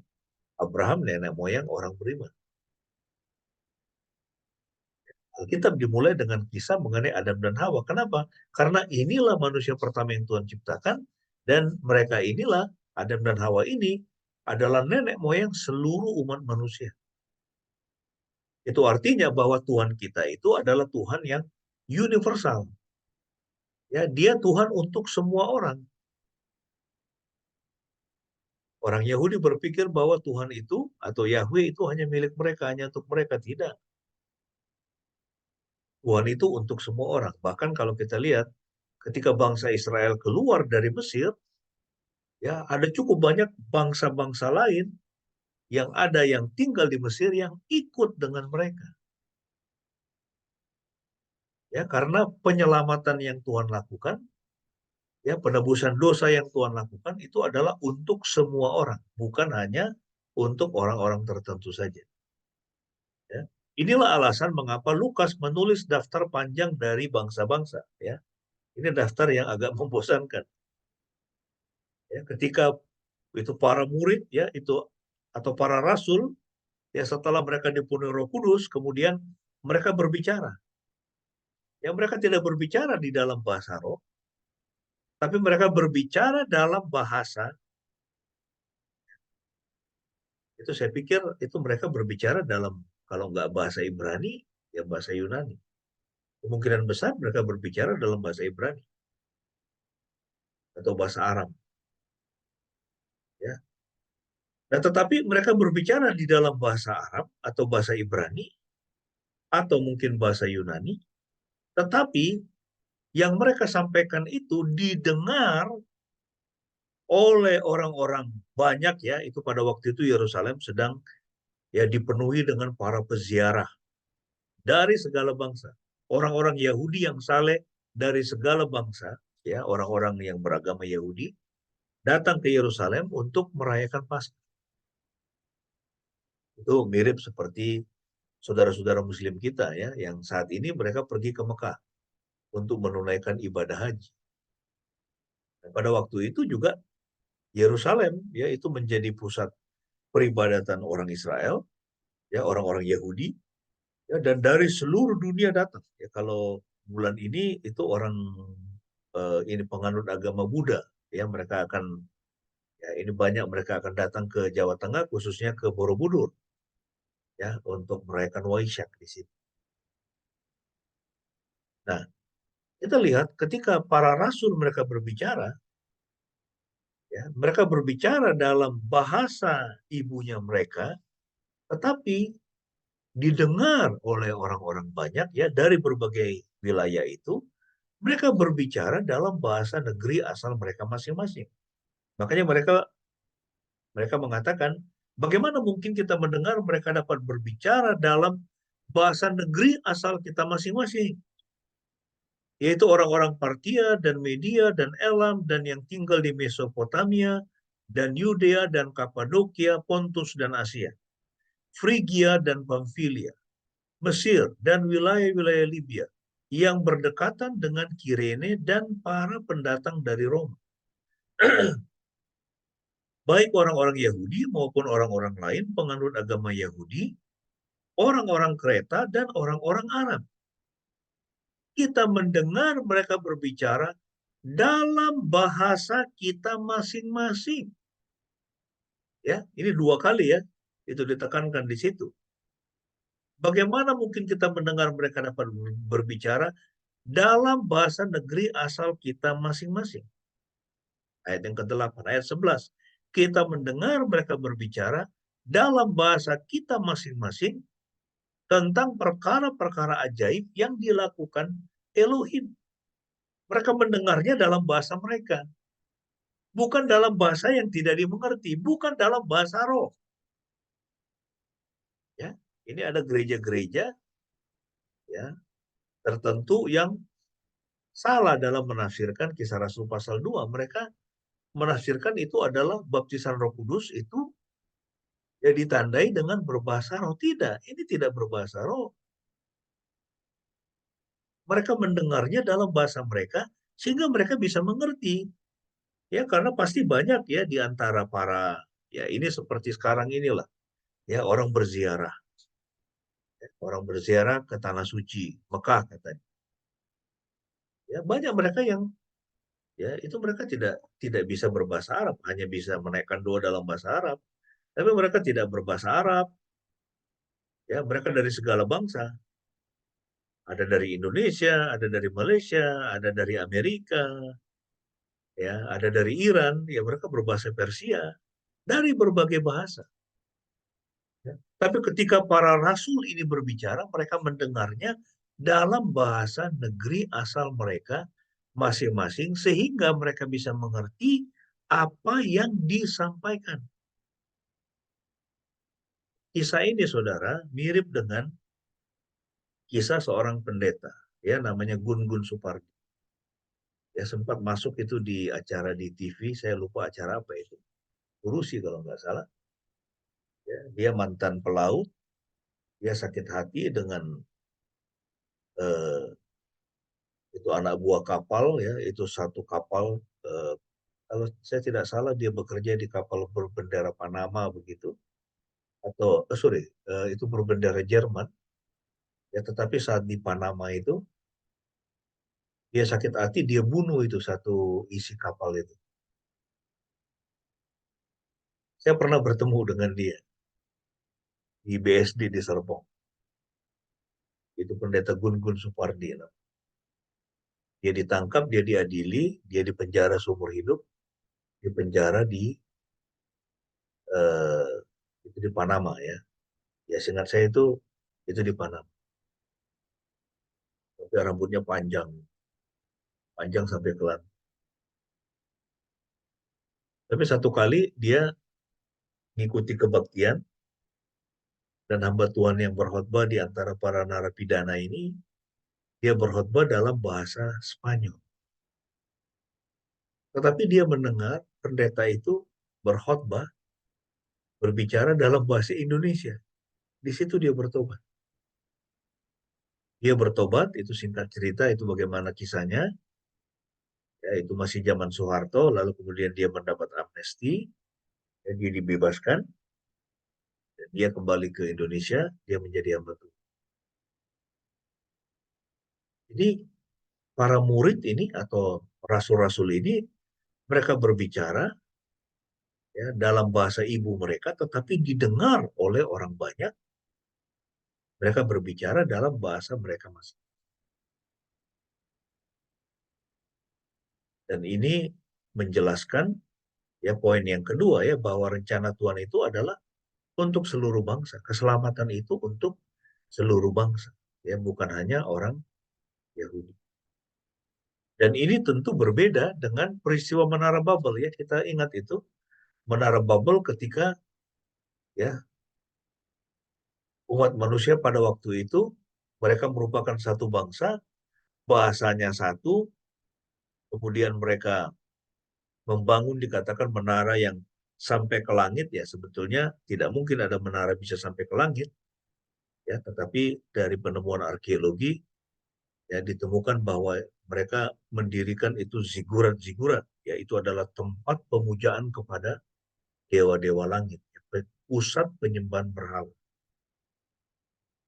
Abraham nenek moyang orang beriman. Alkitab dimulai dengan kisah mengenai Adam dan Hawa. Kenapa? Karena inilah manusia pertama yang Tuhan ciptakan, dan mereka inilah Adam dan Hawa ini adalah nenek moyang seluruh umat manusia. Itu artinya bahwa Tuhan kita itu adalah Tuhan yang universal. Ya, dia Tuhan untuk semua orang. Orang Yahudi berpikir bahwa Tuhan itu atau Yahweh itu hanya milik mereka, hanya untuk mereka. Tidak. Tuhan itu untuk semua orang. Bahkan kalau kita lihat ketika bangsa Israel keluar dari Mesir, ya ada cukup banyak bangsa-bangsa lain yang ada yang tinggal di Mesir yang ikut dengan mereka. Ya, karena penyelamatan yang Tuhan lakukan, ya penebusan dosa yang Tuhan lakukan itu adalah untuk semua orang, bukan hanya untuk orang-orang tertentu saja. Ya. Inilah alasan mengapa Lukas menulis daftar panjang dari bangsa-bangsa. Ya, ini daftar yang agak membosankan. Ya, ketika itu para murid, ya itu atau para rasul, ya setelah mereka dipenuhi Roh Kudus, kemudian mereka berbicara. Ya, mereka tidak berbicara di dalam bahasa roh, tapi mereka berbicara dalam bahasa. Itu saya pikir itu mereka berbicara dalam, kalau nggak bahasa Ibrani, ya bahasa Yunani. Kemungkinan besar mereka berbicara dalam bahasa Ibrani atau bahasa Aram. Ya. Nah, tetapi mereka berbicara di dalam bahasa Arab atau bahasa Ibrani atau mungkin bahasa Yunani, tetapi yang mereka sampaikan itu didengar oleh orang-orang banyak, ya. Itu pada waktu itu Yerusalem sedang ya dipenuhi dengan para peziarah dari segala bangsa. Orang-orang Yahudi yang saleh dari segala bangsa, ya, orang-orang yang beragama Yahudi datang ke Yerusalem untuk merayakan Paskah. Itu mirip seperti saudara-saudara muslim kita, ya, yang saat ini mereka pergi ke Mekah untuk menunaikan ibadah haji. Dan pada waktu itu juga Yerusalem, ya, itu menjadi pusat peribadatan orang Israel, ya, orang-orang Yahudi, ya, dan dari seluruh dunia datang. Ya, kalau bulan ini itu orang ini penganut agama Buddha, ya, mereka akan, ya, ini banyak mereka akan datang ke Jawa Tengah, khususnya ke Borobudur, ya, untuk merayakan Waisak di situ. Nah, kita lihat ketika para rasul mereka berbicara, ya, mereka berbicara dalam bahasa ibunya mereka, tetapi didengar oleh orang-orang banyak, ya, dari berbagai wilayah itu. Mereka berbicara dalam bahasa negeri asal mereka masing-masing. Makanya mereka mengatakan, bagaimana mungkin kita mendengar mereka dapat berbicara dalam bahasa negeri asal kita masing-masing, yaitu orang-orang Partia dan Media dan Elam dan yang tinggal di Mesopotamia dan Yudea dan Kapadokia, Pontus dan Asia, Frigia dan Pamfilia, Mesir dan wilayah-wilayah Libya yang berdekatan dengan Kirene dan para pendatang dari Roma. Baik orang-orang Yahudi maupun orang-orang lain penganut agama Yahudi, orang-orang Kreta dan orang-orang Arab. Kita mendengar mereka berbicara dalam bahasa kita masing-masing. Ya, ini 2 kali, ya, itu ditekankan di situ. Bagaimana mungkin kita mendengar mereka dapat berbicara dalam bahasa negeri asal kita masing-masing? Ayat yang ke-8, ayat 11. Kita mendengar mereka berbicara dalam bahasa kita masing-masing tentang perkara-perkara ajaib yang dilakukan Elohim. Mereka mendengarnya dalam bahasa mereka. Bukan dalam bahasa yang tidak dimengerti, bukan dalam bahasa roh. Ya, ini ada gereja-gereja, ya, tertentu yang salah dalam menafsirkan Kisah Rasul pasal 2. Mereka menafsirkan itu adalah baptisan Roh Kudus itu ya ditandai dengan berbahasa roh. Tidak, ini tidak berbahasa roh. Mereka mendengarnya dalam bahasa mereka sehingga mereka bisa mengerti. Ya, karena pasti banyak, ya, di antara para, ya, ini seperti sekarang inilah, ya, orang berziarah. Ya, orang berziarah ke tanah suci, Mekah katanya. Ya, banyak mereka yang Ya, itu mereka tidak bisa berbahasa Arab, hanya bisa menaikkan doa dalam bahasa Arab. Tapi mereka tidak berbahasa Arab. Ya, mereka dari segala bangsa. Ada dari Indonesia, ada dari Malaysia, ada dari Amerika, ya, ada dari Iran. Ya, mereka berbahasa Persia dari berbagai bahasa. Ya. Tapi ketika para rasul ini berbicara, mereka mendengarnya dalam bahasa negeri asal mereka masing-masing, sehingga mereka bisa mengerti apa yang disampaikan. Kisah ini, saudara, mirip dengan kisah seorang pendeta, ya, namanya Gun Gun Supardi. Ya, sempat masuk itu di acara di TV, saya lupa acara apa itu. Urusi kalau nggak salah. Ya, dia mantan pelaut, dia sakit hati dengan eh, itu anak buah kapal, ya, itu satu kapal, eh, kalau saya tidak salah dia bekerja di kapal berbendera Panama begitu, atau sorry, itu berbendera Jerman, ya, tetapi saat di Panama itu dia sakit hati, dia bunuh itu satu isi kapal itu. Saya pernah bertemu dengan dia di BSD di Serpong. Itu pendeta Gun Gun Supardi. Dia ditangkap, dia diadili, dia dipenjara seumur hidup, dipenjara eh, itu di Panama, ya. Ya, seingat saya itu di Panama. Tapi rambutnya panjang, panjang sampai ke lantai. Tapi satu kali dia mengikuti kebaktian dan hamba Tuhan yang berkhotbah di antara para narapidana ini, dia berkhotbah dalam bahasa Spanyol. Tetapi dia mendengar pendeta itu berkhotbah, berbicara dalam bahasa Indonesia. Di situ dia bertobat. Dia bertobat, itu singkat cerita, itu bagaimana kisahnya. Ya, itu masih zaman Soeharto, lalu kemudian dia mendapat amnesti, dan dia dibebaskan, dan dia kembali ke Indonesia, dia menjadi hamba Tuhan. Jadi para murid ini atau rasul-rasul ini, mereka berbicara, ya, dalam bahasa ibu mereka, tetapi didengar oleh orang banyak. Mereka berbicara dalam bahasa mereka masing. Dan ini menjelaskan, ya, poin yang kedua, ya, bahwa rencana Tuhan itu adalah untuk seluruh bangsa. Keselamatan itu untuk seluruh bangsa, ya, bukan hanya orang Yahudi. Dan ini tentu berbeda dengan peristiwa Menara Babel, ya. Kita ingat itu Menara Babel ketika, ya, umat manusia pada waktu itu mereka merupakan satu bangsa, bahasanya satu, kemudian mereka membangun dikatakan menara yang sampai ke langit. Ya, sebetulnya tidak mungkin ada menara bisa sampai ke langit, ya, tetapi dari penemuan arkeologi, ya, ditemukan bahwa mereka mendirikan itu zigurat-zigurat, ya, itu adalah tempat pemujaan kepada dewa-dewa langit, ya, pusat penyembahan berhala.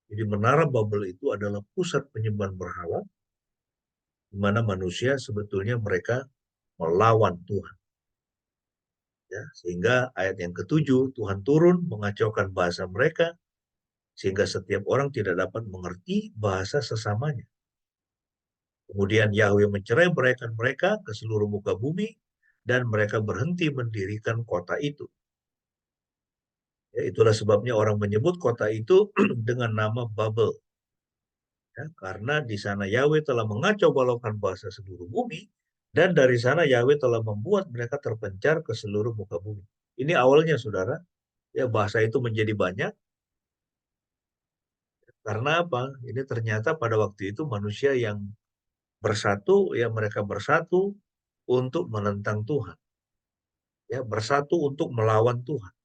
Jadi menara Babel itu adalah pusat penyembahan berhala, di mana manusia sebetulnya mereka melawan Tuhan. Ya, sehingga ayat yang ketujuh, Tuhan turun mengacaukan bahasa mereka, sehingga setiap orang tidak dapat mengerti bahasa sesamanya. Kemudian Yahweh mencerai-beraikan mereka ke seluruh muka bumi, dan mereka berhenti mendirikan kota itu. Ya, itulah sebabnya orang menyebut kota itu dengan nama Babel. Ya, karena di sana Yahweh telah mengacau balaukan bahasa seluruh bumi, dan dari sana Yahweh telah membuat mereka terpencar ke seluruh muka bumi. Ini awalnya, saudara, ya, bahasa itu menjadi banyak. Karena apa? Ini ternyata pada waktu itu manusia yang bersatu, ya, mereka bersatu untuk menentang Tuhan. Ya, bersatu untuk melawan Tuhan.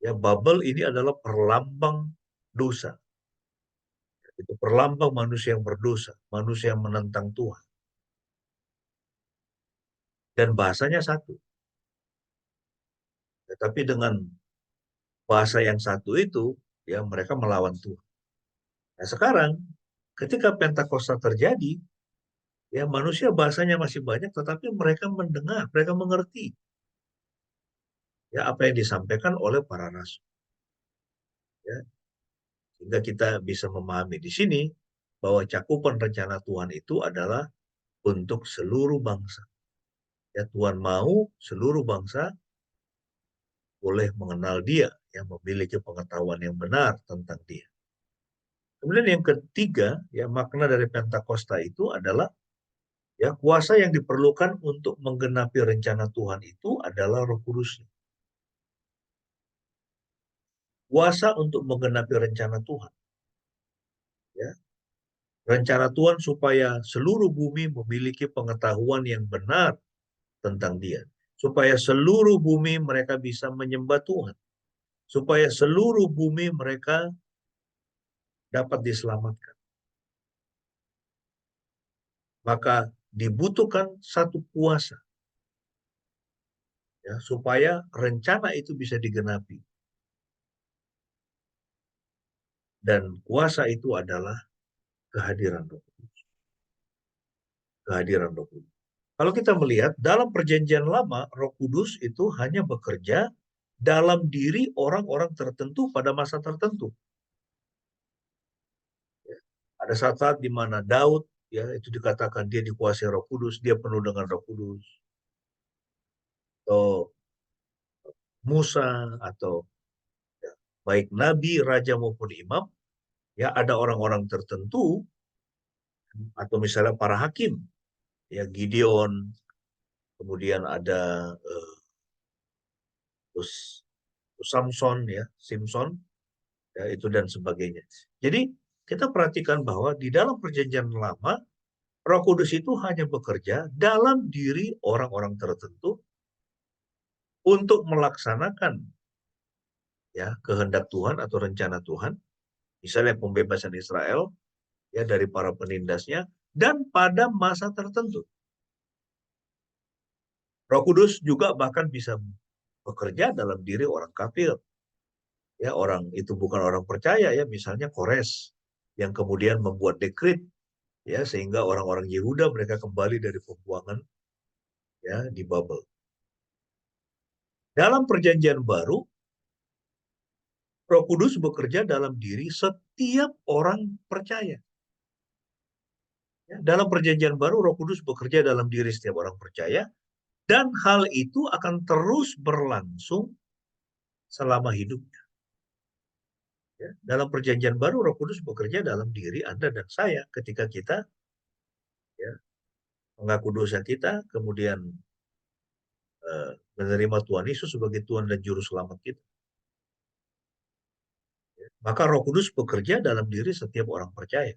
Ya, Babel ini adalah perlambang dosa. Itu perlambang manusia yang berdosa, manusia yang menentang Tuhan. Dan bahasanya satu. Tetapi dengan bahasa yang satu itu, ya, mereka melawan Tuhan. Nah, sekarang ketika Pentakosta terjadi, Ya, manusia bahasanya masih banyak, tetapi mereka mendengar, mereka mengerti ya apa yang disampaikan oleh para rasul. Ya, sehingga kita bisa memahami di sini bahwa cakupan rencana Tuhan itu adalah untuk seluruh bangsa. Ya, Tuhan mau seluruh bangsa boleh mengenal Dia, yang memiliki pengetahuan yang benar tentang Dia. Kemudian yang ketiga, ya makna dari Pentakosta itu adalah ya kuasa yang diperlukan untuk menggenapi rencana Tuhan itu adalah Roh Kudus. Kuasa untuk menggenapi rencana Tuhan. Ya, rencana Tuhan supaya seluruh bumi memiliki pengetahuan yang benar tentang Dia. Supaya seluruh bumi mereka bisa menyembah Tuhan. Supaya seluruh bumi mereka dapat diselamatkan. Maka dibutuhkan satu kuasa ya, supaya rencana itu bisa digenapi. Dan kuasa itu adalah kehadiran Roh Kudus. Kehadiran Roh Kudus. Kalau kita melihat dalam perjanjian lama, Roh Kudus itu hanya bekerja dalam diri orang-orang tertentu pada masa tertentu. Ada saat-saat di mana Daud, ya itu dikatakan dia dikuasai Roh Kudus, dia penuh dengan Roh Kudus. Atau Musa, atau ya, baik nabi, raja maupun imam, ya ada orang-orang tertentu, atau misalnya para hakim, ya Gideon, kemudian ada terus Samson, ya Simpson, ya itu dan sebagainya. Jadi kita perhatikan bahwa di dalam perjanjian lama Roh Kudus itu hanya bekerja dalam diri orang-orang tertentu untuk melaksanakan ya kehendak Tuhan atau rencana Tuhan, misalnya pembebasan Israel ya dari para penindasnya, dan pada masa tertentu. Roh Kudus juga bahkan bisa bekerja dalam diri orang kafir. Ya, orang itu bukan orang percaya ya, misalnya Kores yang kemudian membuat dekret ya sehingga orang-orang Yehuda mereka kembali dari pembuangan ya di Babel. Dalam perjanjian baru, Roh Kudus bekerja dalam diri setiap orang percaya. Ya, dalam perjanjian baru, Roh Kudus bekerja dalam diri setiap orang percaya, dan hal itu akan terus berlangsung selama hidupnya. Ya, dalam perjanjian baru, Roh Kudus bekerja dalam diri Anda dan saya ketika kita ya, mengaku dosa kita, kemudian menerima Tuhan Yesus sebagai Tuhan dan Juru Selamat kita. Maka Roh Kudus bekerja dalam diri setiap orang percaya.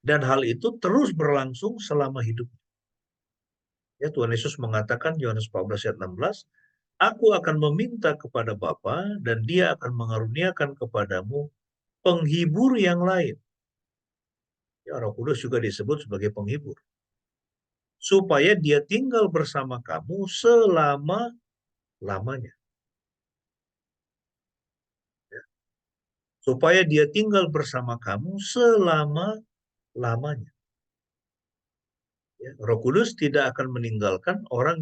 Dan hal itu terus berlangsung selama hidup. Ya, Tuhan Yesus mengatakan, Yohanes 14 ayat 16, Aku akan meminta kepada Bapa dan Dia akan mengaruniakan kepadamu penghibur yang lain. Ya, Roh Kudus juga disebut sebagai penghibur. Supaya Dia tinggal bersama kamu selama-lamanya. Ya. Supaya Dia tinggal bersama kamu selama-lamanya. Ya, Roh Kudus tidak akan meninggalkan orang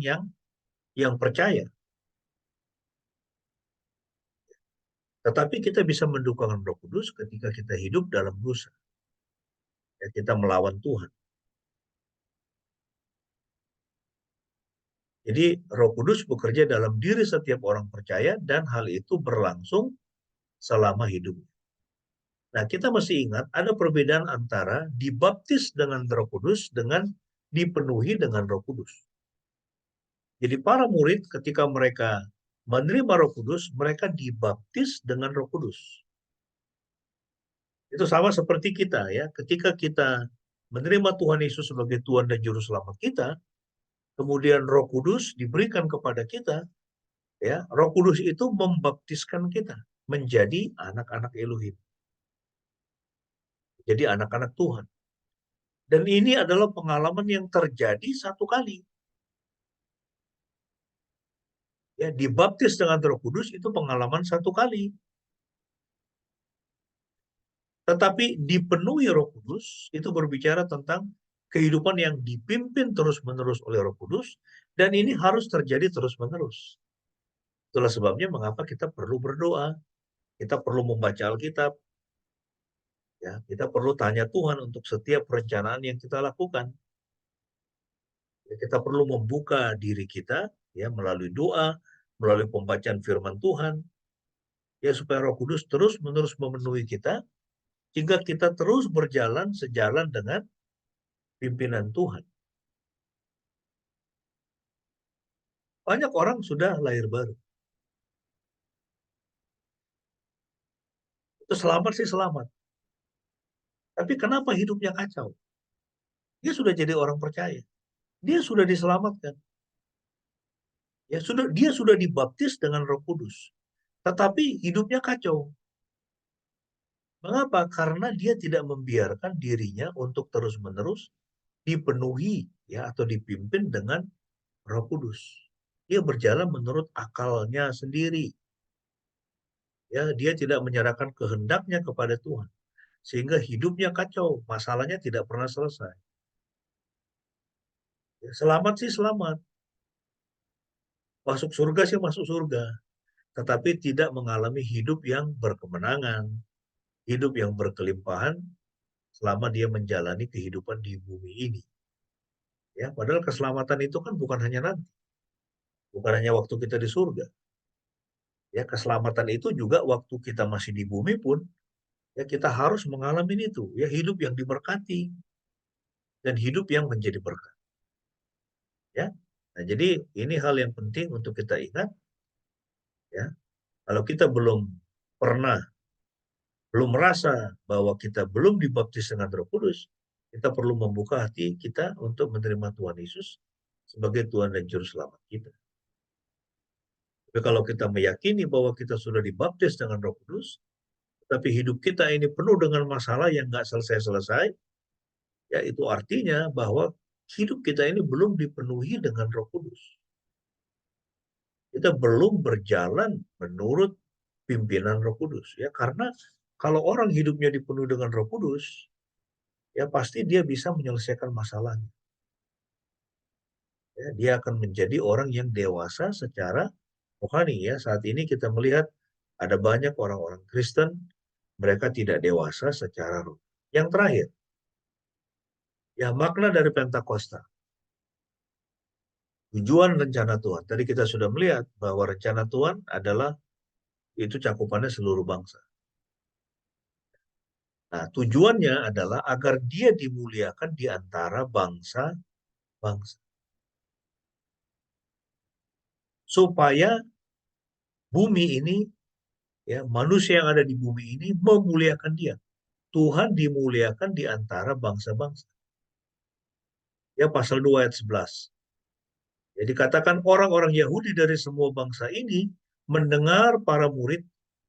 yang percaya. Tetapi kita bisa mendukung Roh Kudus ketika kita hidup dalam dosa. Ya, kita melawan Tuhan. Jadi Roh Kudus bekerja dalam diri setiap orang percaya dan hal itu berlangsung selama hidupnya. Nah, kita mesti ingat ada perbedaan antara dibaptis dengan Roh Kudus dengan dipenuhi dengan Roh Kudus. Jadi para murid ketika mereka menerima Roh Kudus, mereka dibaptis dengan Roh Kudus. Itu sama seperti kita ya, ketika kita menerima Tuhan Yesus sebagai Tuhan dan Juru Selamat kita, kemudian Roh Kudus diberikan kepada kita, ya, Roh Kudus itu membaptiskan kita menjadi anak-anak Elohim. Jadi anak-anak Tuhan. Dan ini adalah pengalaman yang terjadi satu kali. Ya, dibaptis dengan Roh Kudus itu pengalaman satu kali. Tetapi dipenuhi Roh Kudus itu berbicara tentang kehidupan yang dipimpin terus-menerus oleh Roh Kudus, dan ini harus terjadi terus-menerus. Itulah sebabnya mengapa kita perlu berdoa, kita perlu membaca Alkitab, ya, kita perlu tanya Tuhan untuk setiap perencanaan yang kita lakukan. Ya, kita perlu membuka diri kita, ya, melalui doa, melalui pembacaan firman Tuhan, ya, supaya Roh Kudus terus-menerus memenuhi kita, sehingga kita terus berjalan sejalan dengan pimpinan Tuhan. Banyak orang sudah lahir baru. Itu selamat sih selamat. Tapi kenapa hidupnya kacau? Dia sudah jadi orang percaya. Dia sudah diselamatkan. Ya, dia sudah dibaptis dengan Roh Kudus. Tetapi hidupnya kacau. Mengapa? Karena dia tidak membiarkan dirinya untuk terus-menerus dipenuhi, ya, atau dipimpin dengan Roh Kudus. Dia berjalan menurut akalnya sendiri. Ya, dia tidak menyerahkan kehendaknya kepada Tuhan. Sehingga hidupnya kacau, masalahnya tidak pernah selesai. Ya, selamat sih selamat. Masuk surga sih masuk surga. Tetapi tidak mengalami hidup yang berkemenangan, hidup yang berkelimpahan selama dia menjalani kehidupan di bumi ini. Ya, padahal keselamatan itu kan bukan hanya nanti, bukan hanya waktu kita di surga. Ya, keselamatan itu juga waktu kita masih di bumi pun, ya, kita harus mengalami itu, ya, hidup yang diberkati dan hidup yang menjadi berkat. Ya, nah, jadi ini hal yang penting untuk kita ingat. Ya, kalau kita belum merasa bahwa kita belum dibaptis dengan Roh Kudus, kita perlu membuka hati kita untuk menerima Tuhan Yesus sebagai Tuhan dan Juru Selamat kita. Tapi kalau kita meyakini bahwa kita sudah dibaptis dengan Roh Kudus, tapi hidup kita ini penuh dengan masalah yang nggak selesai-selesai, ya, itu artinya bahwa hidup kita ini belum dipenuhi dengan Roh Kudus. Kita belum berjalan menurut pimpinan Roh Kudus, ya, karena kalau orang hidupnya dipenuhi dengan Roh Kudus, ya, pasti dia bisa menyelesaikan masalahnya. Ya, dia akan menjadi orang yang dewasa secara rohani. Ya, saat ini kita melihat ada banyak orang-orang Kristen, mereka tidak dewasa secara roh. Yang terakhir, ya, makna dari Pentakosta. Tujuan rencana Tuhan. Tadi kita sudah melihat bahwa rencana Tuhan adalah itu cakupannya seluruh bangsa. Nah, tujuannya adalah agar dia dimuliakan di antara bangsa-bangsa. Supaya bumi ini, ya, manusia yang ada di bumi ini memuliakan dia. Tuhan dimuliakan di antara bangsa-bangsa. Ya, pasal 2 ayat 11. Jadi katakan orang-orang Yahudi dari semua bangsa ini mendengar para murid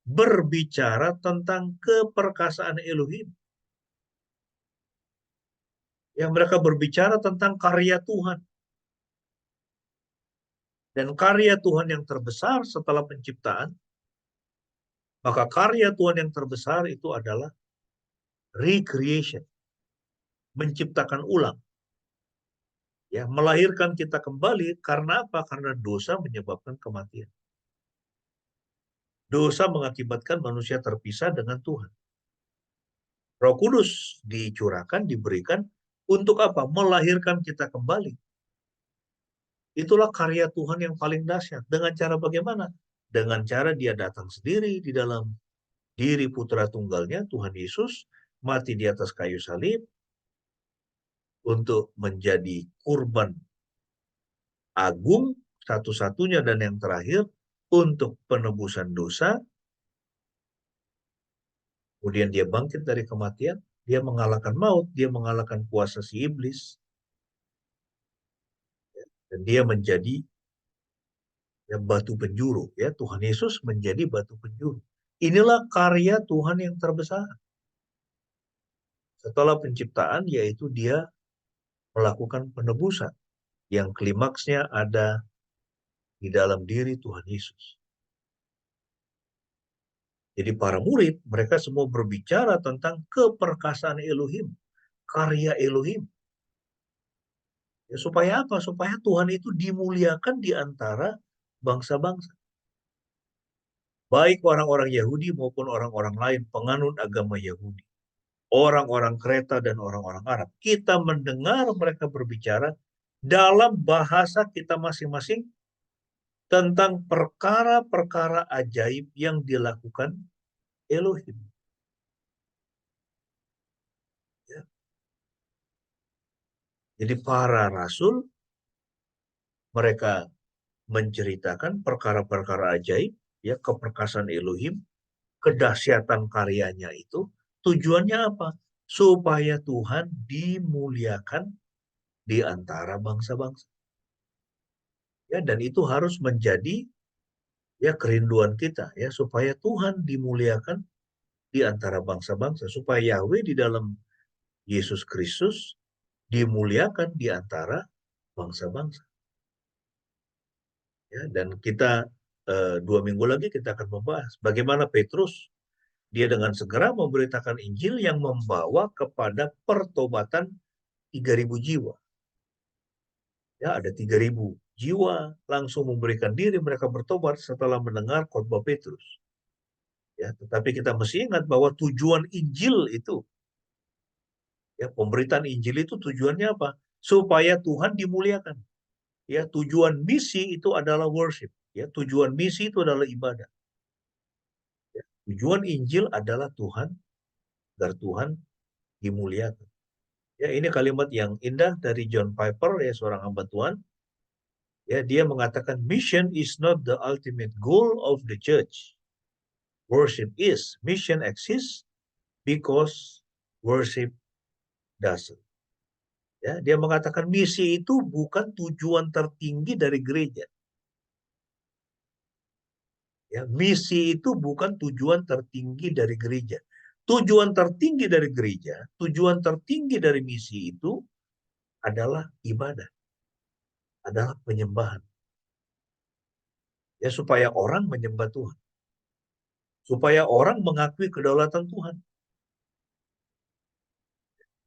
berbicara tentang keperkasaan Elohim. Yang mereka berbicara tentang karya Tuhan. Dan karya Tuhan yang terbesar setelah penciptaan, maka karya Tuhan yang terbesar itu adalah recreation. Menciptakan ulang. Ya, melahirkan kita kembali karena apa? Karena dosa menyebabkan kematian. Dosa mengakibatkan manusia terpisah dengan Tuhan. Roh Kudus dicurahkan, diberikan untuk apa? Melahirkan kita kembali. Itulah karya Tuhan yang paling dahsyat. Dengan cara bagaimana? Dengan cara dia datang sendiri di dalam diri putra tunggalnya, Tuhan Yesus, mati di atas kayu salib untuk menjadi kurban agung, satu-satunya dan yang terakhir, untuk penebusan dosa. Kemudian dia bangkit dari kematian, dia mengalahkan maut, dia mengalahkan kuasa si iblis, dan dia menjadi, ya, batu penjuru. Ya, Tuhan Yesus menjadi batu penjuru. Inilah karya Tuhan yang terbesar. Setelah penciptaan, yaitu dia melakukan penebusan, yang klimaksnya ada di dalam diri Tuhan Yesus. Jadi para murid, mereka semua berbicara tentang keperkasaan Elohim, karya Elohim. Ya, supaya apa? Supaya Tuhan itu dimuliakan di antara bangsa-bangsa. Baik orang-orang Yahudi maupun orang-orang lain penganut agama Yahudi. Orang-orang Kreta dan orang-orang Arab. Kita mendengar mereka berbicara dalam bahasa kita masing-masing tentang perkara-perkara ajaib yang dilakukan Elohim. Ya. Jadi para rasul mereka menceritakan perkara-perkara ajaib, ya, keperkasaan Elohim, kedahsyatan karyanya itu. Tujuannya apa? Supaya Tuhan dimuliakan di antara bangsa-bangsa. Ya, dan itu harus menjadi ya kerinduan kita, ya, supaya Tuhan dimuliakan di antara bangsa-bangsa, supaya Yahweh di dalam Yesus Kristus dimuliakan di antara bangsa-bangsa. Ya, dan kita 2 minggu lagi kita akan membahas bagaimana Petrus dia dengan segera memberitakan Injil yang membawa kepada pertobatan 3.000 jiwa. Ya, ada 3.000 jiwa langsung memberikan diri, mereka bertobat setelah mendengar khotbah Petrus. Ya, tetapi kita mesti ingat bahwa tujuan Injil itu, ya, pemberitaan Injil itu tujuannya apa? Supaya Tuhan dimuliakan. Ya, tujuan misi itu adalah worship. Ya, tujuan misi itu adalah ibadah. Ya, tujuan Injil adalah Tuhan, agar Tuhan dimuliakan. Ya, ini kalimat yang indah dari John Piper, ya, seorang hamba Tuhan. Ya, dia mengatakan mission is not the ultimate goal of the church. Worship is. Mission exists because worship doesn't. Ya, dia mengatakan misi itu bukan tujuan tertinggi dari gereja. Ya, misi itu bukan tujuan tertinggi dari gereja. Tujuan tertinggi dari gereja, tujuan tertinggi dari misi itu adalah ibadah, adalah penyembahan. Ya, supaya orang menyembah Tuhan. Supaya orang mengakui kedaulatan Tuhan.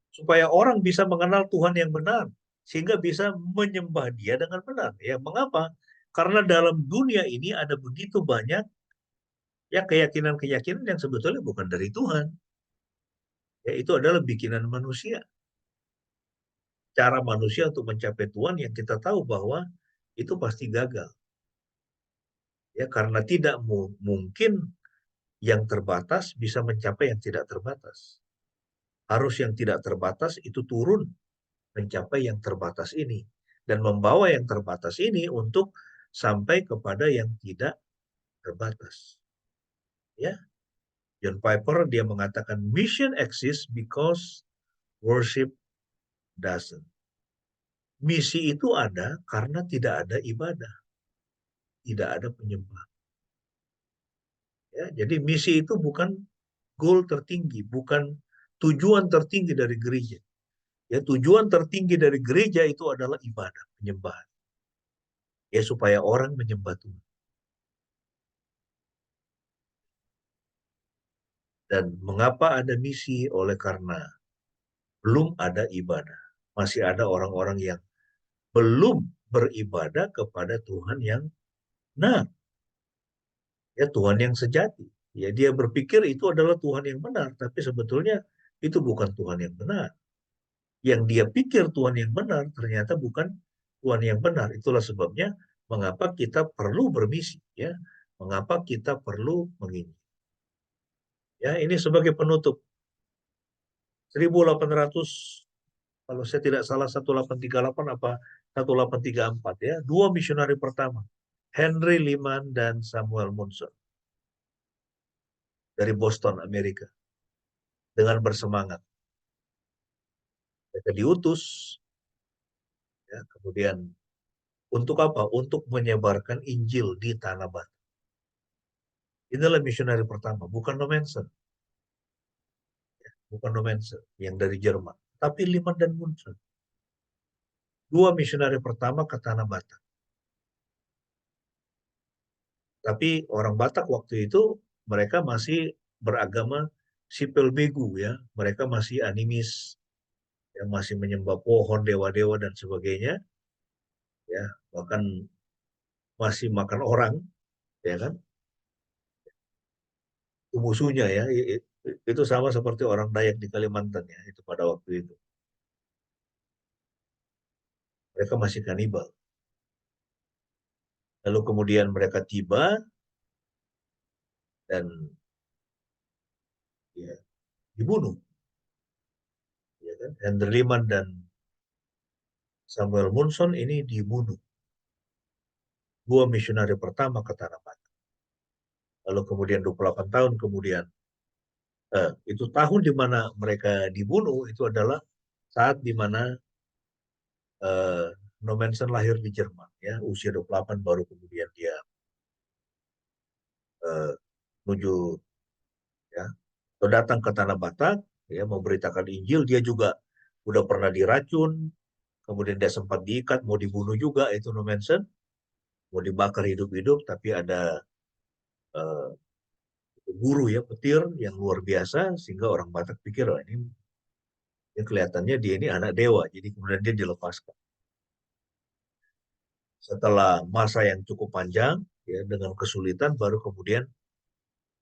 Supaya orang bisa mengenal Tuhan yang benar, sehingga bisa menyembah Dia dengan benar. Ya, mengapa? Karena dalam dunia ini ada begitu banyak ya keyakinan-keyakinan yang sebetulnya bukan dari Tuhan. Ya, itu adalah bikinan manusia. Cara manusia untuk mencapai Tuhan yang kita tahu bahwa itu pasti gagal. Ya, karena tidak mungkin yang terbatas bisa mencapai yang tidak terbatas. Harus yang tidak terbatas itu turun mencapai yang terbatas ini dan membawa yang terbatas ini untuk sampai kepada yang tidak terbatas. Ya, John Piper dia mengatakan mission exists because worship doesn't. Misi itu ada karena tidak ada ibadah, tidak ada penyembah. Ya, jadi misi itu bukan goal tertinggi, bukan tujuan tertinggi dari gereja. Ya, tujuan tertinggi dari gereja itu adalah ibadah, penyembahan. Ya, supaya orang menyembah Tuhan. Dan mengapa ada misi? Oleh karena belum ada ibadah. Masih ada orang-orang yang belum beribadah kepada Tuhan yang benar. Ya, Tuhan yang sejati. Ya, dia berpikir itu adalah Tuhan yang benar, tapi sebetulnya itu bukan Tuhan yang benar. Yang dia pikir Tuhan yang benar ternyata bukan Tuhan yang benar. Itulah sebabnya mengapa kita perlu bermisi, ya. Mengapa kita perlu menginjil. Ya, ini sebagai penutup. 1800, kalau saya tidak salah 1838 apa 1834, ya. Dua misionari pertama, Henry Lyman dan Samuel Munson dari Boston, Amerika. Dengan bersemangat. Mereka diutus, ya, kemudian untuk apa? Untuk menyebarkan Injil di Tanah Batu. Inilah misionari pertama, bukan Nomensen. Bukan Nomensen yang dari Jerman, tapi Lyman dan Munson. Dua misionari pertama ke Tanah Batak. Tapi orang Batak waktu itu mereka masih beragama sipil begu, ya. Mereka masih animis. yang masih menyembah pohon, dewa-dewa dan sebagainya, ya, bahkan masih makan orang, ya kan, itu musuhnya ya. Itu sama seperti orang Dayak di Kalimantan ya, itu pada waktu itu. Mereka masih kanibal. Lalu kemudian mereka tiba dan ya, dibunuh. Ya kan? Henry Liman dan Samuel Munson ini dibunuh. Dua misionari pertama ke Tanah Batak. Lalu kemudian 28 tahun kemudian, itu tahun di mana mereka dibunuh, itu adalah saat di mana Nommensen lahir di Jerman. Ya, usia 28 baru kemudian dia menuju, ya, atau datang ke Tanah Batak, ya, memberitakan Injil. Dia juga udah pernah diracun, kemudian dia sempat diikat, mau dibunuh juga itu Nommensen, mau dibakar hidup-hidup, tapi ada uh, guru ya, petir yang luar biasa, sehingga orang Batak pikir, oh, ini kelihatannya dia ini anak dewa, jadi kemudian dia dilepaskan. Setelah masa yang cukup panjang, ya, dengan kesulitan, baru kemudian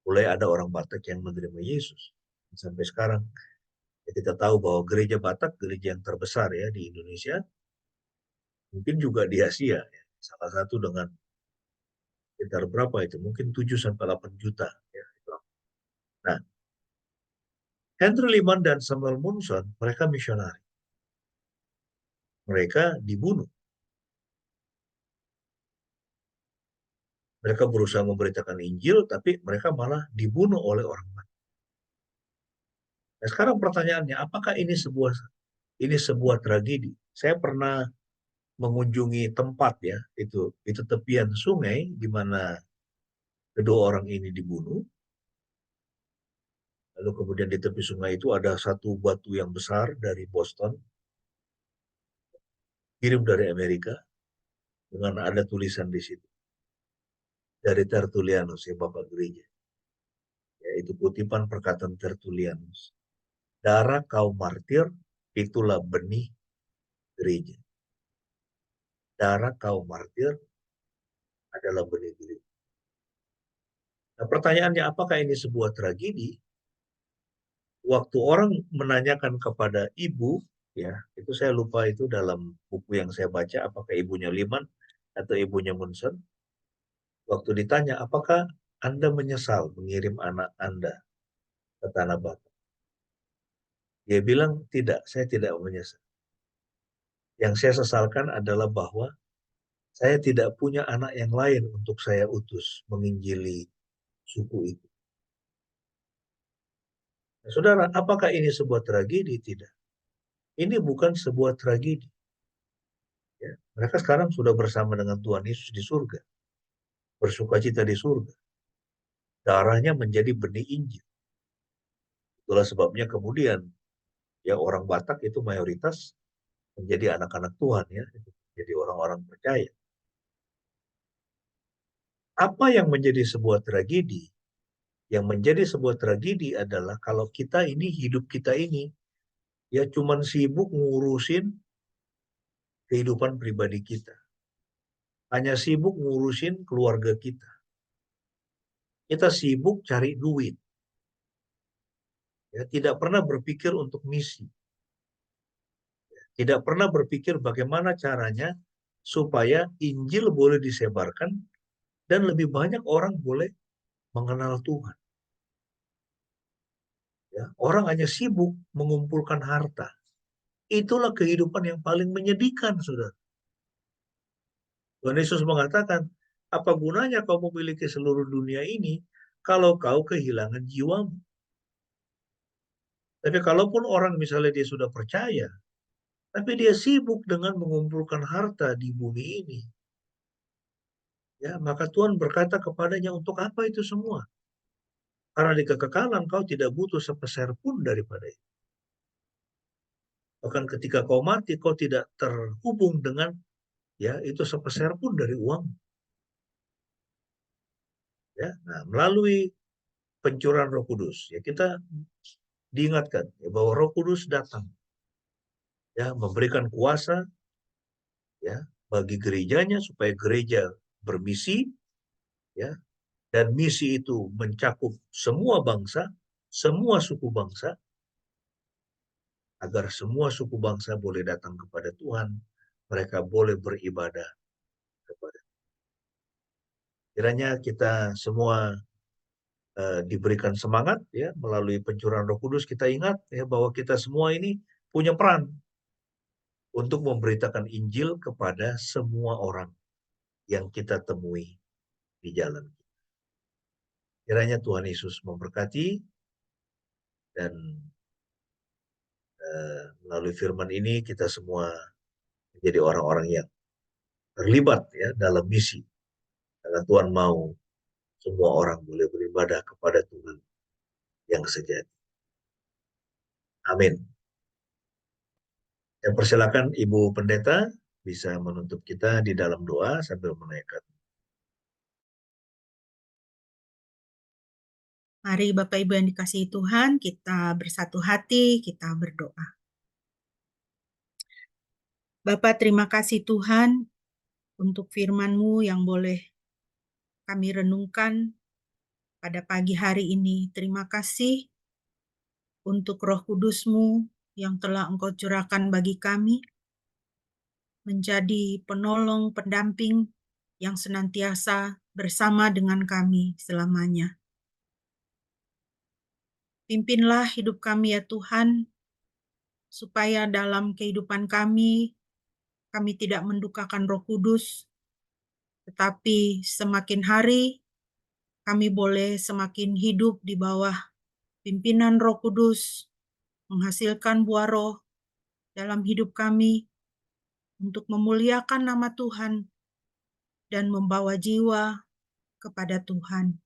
mulai ada orang Batak yang menerima Yesus. Sampai sekarang, ya, kita tahu bahwa gereja Batak, gereja yang terbesar ya di Indonesia, mungkin juga di Asia, ya. Salah satu dengan sekitar berapa itu, mungkin 7-8 juta. Ya. Nah, Henry Liman dan Samuel Munson, mereka misionari. Mereka dibunuh. Mereka berusaha memberitakan Injil, tapi mereka malah dibunuh oleh orang Batak. Nah, sekarang pertanyaannya, apakah ini sebuah tragedi? Saya pernah mengunjungi tempat ya, itu tepian sungai di mana kedua orang ini dibunuh. Lalu kemudian di tepi sungai itu ada satu batu yang besar dari Boston, kirim dari Amerika, dengan ada tulisan di situ dari Tertullianus, ya, Bapak Gereja. Yaitu kutipan perkataan Tertullianus. Darah kaum martir itulah benih gereja. Darah kaum martir adalah benih gereja. Nah, pertanyaannya, apakah ini sebuah tragedi? Waktu orang menanyakan kepada ibu, ya, itu saya lupa itu dalam buku yang saya baca, apakah ibunya Liman atau ibunya Munson. Waktu ditanya, apakah Anda menyesal mengirim anak Anda ke Tanah Batak? Dia bilang, tidak, saya tidak menyesal. Yang saya sesalkan adalah bahwa saya tidak punya anak yang lain untuk saya utus menginjili suku itu. Nah, saudara, apakah ini sebuah tragedi? Tidak. Ini bukan sebuah tragedi. Ya. Mereka sekarang sudah bersama dengan Tuhan Yesus di surga. Bersukacita di surga. Darahnya menjadi benih Injil. Itulah sebabnya kemudian, ya, orang Batak itu mayoritas menjadi anak-anak Tuhan, ya, jadi orang-orang percaya. Apa yang menjadi sebuah tragedi? Yang menjadi sebuah tragedi adalah kalau kita ini, hidup kita ini, ya, cuman sibuk ngurusin kehidupan pribadi kita. Hanya sibuk ngurusin keluarga kita. Kita sibuk cari duit. Ya, tidak pernah berpikir untuk misi. Tidak pernah berpikir bagaimana caranya supaya Injil boleh disebarkan dan lebih banyak orang boleh mengenal Tuhan. Ya, orang hanya sibuk mengumpulkan harta. Itulah kehidupan yang paling menyedihkan, saudara. Tuhan Yesus mengatakan, apa gunanya kau memiliki seluruh dunia ini kalau kau kehilangan jiwamu? Tapi kalaupun orang misalnya dia sudah percaya, tapi dia sibuk dengan mengumpulkan harta di bumi ini, ya, maka Tuhan berkata kepadanya, untuk apa itu semua? Karena di kekekalan kau tidak butuh sepeser pun daripada itu. Bahkan ketika kau mati, kau tidak terhubung dengan, ya, itu sepeser pun dari uang. Ya, nah, melalui pencurahan Roh Kudus, ya, kita diingatkan, ya, bahwa Roh Kudus datang ya, memberikan kuasa ya bagi gerejanya supaya gereja bermisi, ya, dan misi itu mencakup semua bangsa, semua suku bangsa, agar semua suku bangsa boleh datang kepada Tuhan, mereka boleh beribadah kepada. Kiranya kita semua diberikan semangat ya melalui pencurahan Roh Kudus. Kita ingat ya bahwa kita semua ini punya peran untuk memberitakan Injil kepada semua orang yang kita temui di jalan. Kiranya Tuhan Yesus memberkati, dan melalui firman ini kita semua menjadi orang-orang yang terlibat ya dalam misi. Karena Tuhan mau semua orang boleh beribadah kepada Tuhan yang sejati. Amin. Saya persilakan Ibu Pendeta bisa menutup kita di dalam doa sambil menaikkan. Mari Bapak Ibu yang dikasihi Tuhan, kita bersatu hati, kita berdoa. Bapak, terima kasih Tuhan untuk firman-Mu yang boleh kami renungkan pada pagi hari ini. Terima kasih untuk Roh Kudus-Mu yang telah Engkau curahkan bagi kami, menjadi penolong, pendamping yang senantiasa bersama dengan kami selamanya. Pimpinlah hidup kami ya Tuhan, supaya dalam kehidupan kami tidak mendukakan Roh Kudus, tetapi semakin hari kami boleh semakin hidup di bawah pimpinan Roh Kudus, menghasilkan buah roh dalam hidup kami untuk memuliakan nama Tuhan dan membawa jiwa kepada Tuhan.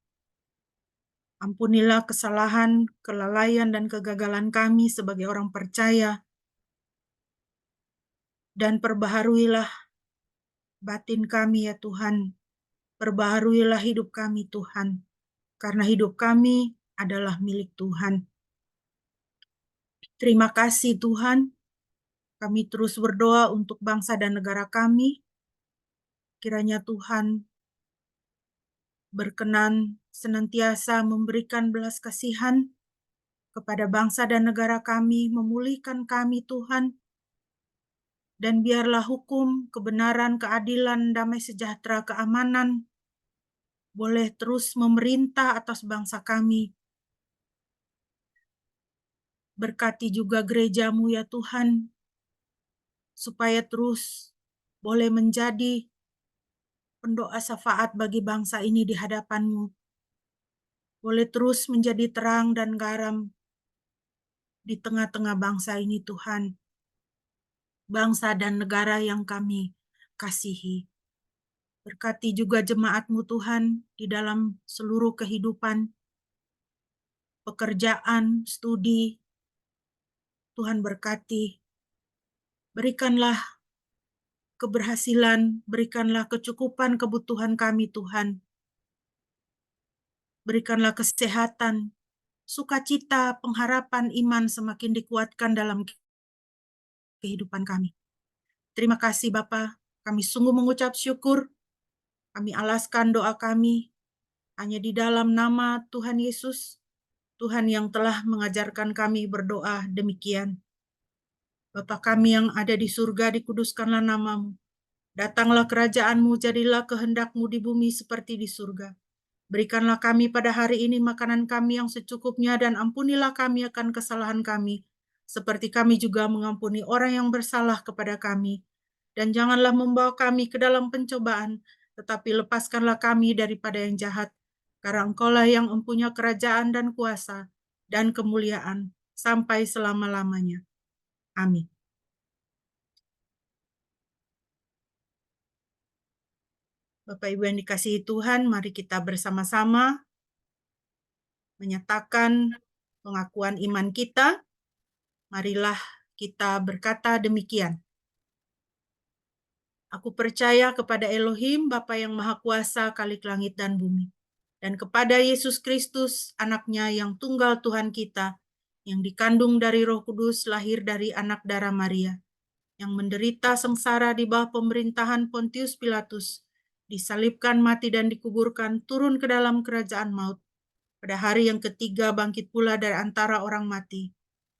Ampunilah kesalahan, kelalaian, dan kegagalan kami sebagai orang percaya, dan perbaharuilah batin kami ya Tuhan. Perbaharuilah hidup kami Tuhan, karena hidup kami adalah milik Tuhan. Terima kasih Tuhan, kami terus berdoa untuk bangsa dan negara kami. Kiranya Tuhan berkenan senantiasa memberikan belas kasihan kepada bangsa dan negara kami, memulihkan kami Tuhan, dan biarlah hukum, kebenaran, keadilan, damai sejahtera, keamanan boleh terus memerintah atas bangsa kami. Berkati juga gereja-Mu ya Tuhan, supaya terus boleh menjadi pendoa syafaat bagi bangsa ini di hadapan-Mu. Boleh terus menjadi terang dan garam di tengah-tengah bangsa ini Tuhan. Bangsa dan negara yang kami kasihi. Berkati juga jemaat-Mu Tuhan di dalam seluruh kehidupan, pekerjaan, studi. Tuhan berkati. Berikanlah keberhasilan, berikanlah kecukupan kebutuhan kami Tuhan. Berikanlah kesehatan, sukacita, pengharapan, iman semakin dikuatkan dalam kehidupan kami. Terima kasih Bapa, kami sungguh mengucap syukur. Kami alaskan doa kami hanya di dalam nama Tuhan Yesus, Tuhan yang telah mengajarkan kami berdoa demikian. Bapa kami yang ada di surga, dikuduskanlah nama-Mu. Datanglah kerajaan-Mu, jadilah kehendak-Mu di bumi seperti di surga. Berikanlah kami pada hari ini makanan kami yang secukupnya, dan ampunilah kami akan kesalahan kami, seperti kami juga mengampuni orang yang bersalah kepada kami. Dan janganlah membawa kami ke dalam pencobaan, tetapi lepaskanlah kami daripada yang jahat, karena Engkau-lah yang mempunyai kerajaan dan kuasa dan kemuliaan sampai selama-lamanya. Amin. Bapak Ibu yang dikasihi Tuhan, mari kita bersama-sama menyatakan pengakuan iman kita. Marilah kita berkata demikian. Aku percaya kepada Elohim, Bapa yang Maha Kuasa, Khalik langit dan bumi, dan kepada Yesus Kristus, anaknya yang tunggal Tuhan kita, yang dikandung dari Roh Kudus, lahir dari anak darah Maria, yang menderita sengsara di bawah pemerintahan Pontius Pilatus, disalibkan, mati, dan dikuburkan, turun ke dalam kerajaan maut. Pada hari yang ketiga bangkit pula dari antara orang mati,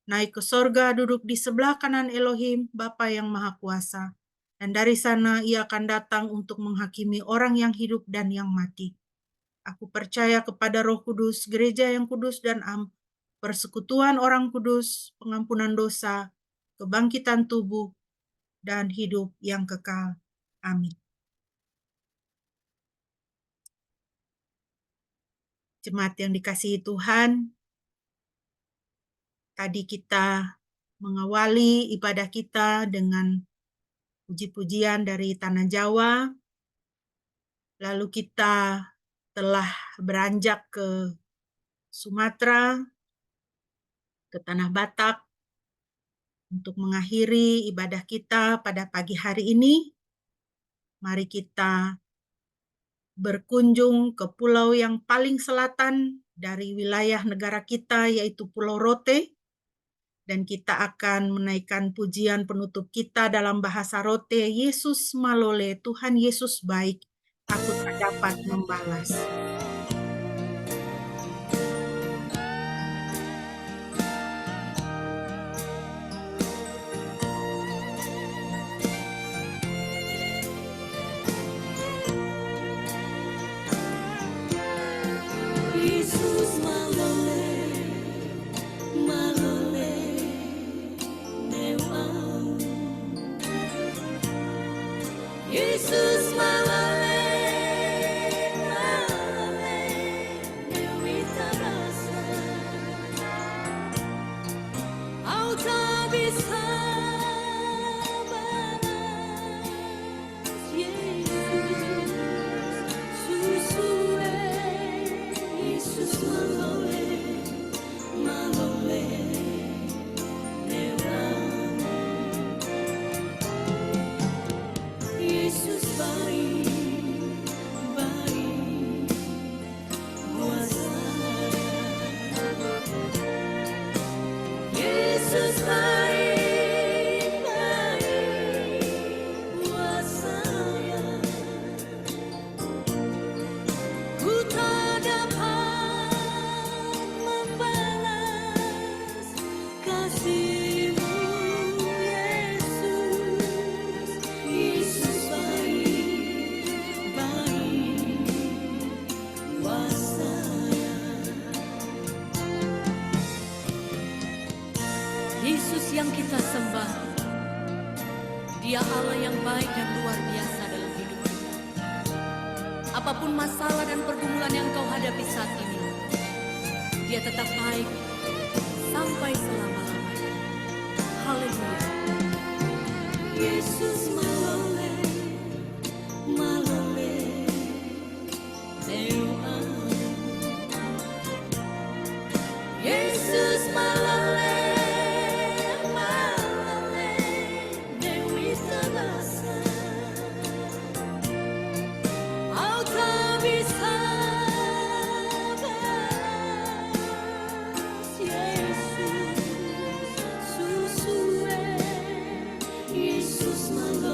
naik ke sorga, duduk di sebelah kanan Elohim, Bapa yang Maha Kuasa. Dan dari sana ia akan datang untuk menghakimi orang yang hidup dan yang mati. Aku percaya kepada Roh Kudus, gereja yang kudus dan persekutuan orang kudus, pengampunan dosa, kebangkitan tubuh, dan hidup yang kekal. Amin. Jemaat yang dikasihi Tuhan, tadi kita mengawali ibadah kita dengan puji-pujian dari Tanah Jawa, lalu kita telah beranjak ke Sumatera, ke Tanah Batak, untuk mengakhiri ibadah kita pada pagi hari ini. Mari kita berkunjung ke pulau yang paling selatan dari wilayah negara kita, yaitu Pulau Rote, dan kita akan menaikkan pujian penutup kita dalam bahasa Rote, Yesus malole, Tuhan Yesus baik, aku tak dapat membalas. Yesus malole, malole, Dewa. Yesus malole, malole, Dewi terasa. Kau tak bisa balas, Yesus, susule. Yesus malole, malole, Dewa. Yesus baik, baik, kuasa. Yesus baik, baik, kuasa. Ku tak dapat membalas kasih-Mu, Yesus. Yesus baik, baik, kuasa. Yesus yang kita sembah, Dia Allah yang baik dan luar biasa dalam hidup kita. Apapun masalah dan pergumulan yang kau hadapi saat ini, Dia tetap baik sampai selama-lamanya. Haleluya. Yesus malole, malole, Dewa. Yesus malole, malole, Dewi terasa. Kau tak bisa balas, Yesus, susule. Yesus malole.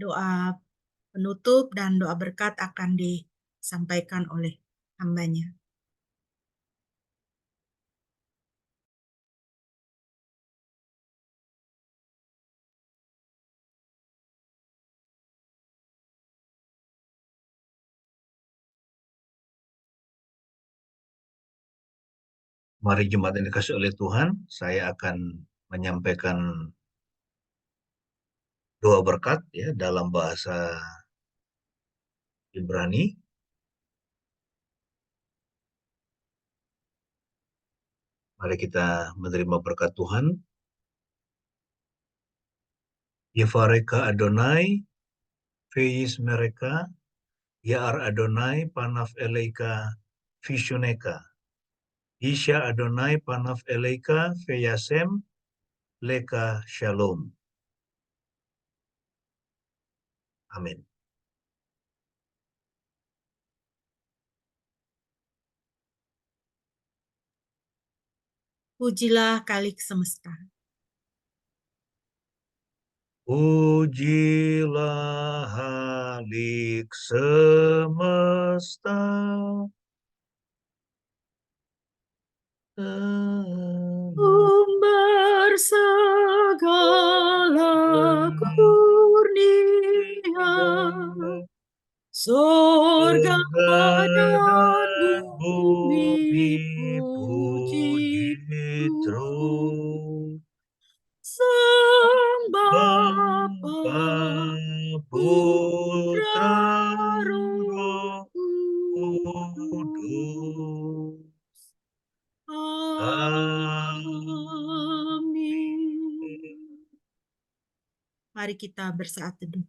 Doa penutup dan doa berkat akan disampaikan oleh hambanya. Mari jemaat yang dikasih oleh Tuhan, saya akan menyampaikan doa berkat ya dalam bahasa Ibrani. Mari kita menerima berkat Tuhan. Yevareka Adonai, Feis mereka, Yaar Adonai, Panaf Eleika, Visioneka. Isya Adonai, Panaf Eleika, Feyasem, Leka Shalom. Amin. Pujilah Kalik semesta. Pujilah Halik semesta, Sumber segala kurnia, sorga dan bumi puji Tuhan. Sang Bapa, Putra, Roh Kudus. Amin. Mari kita bersaat teduh.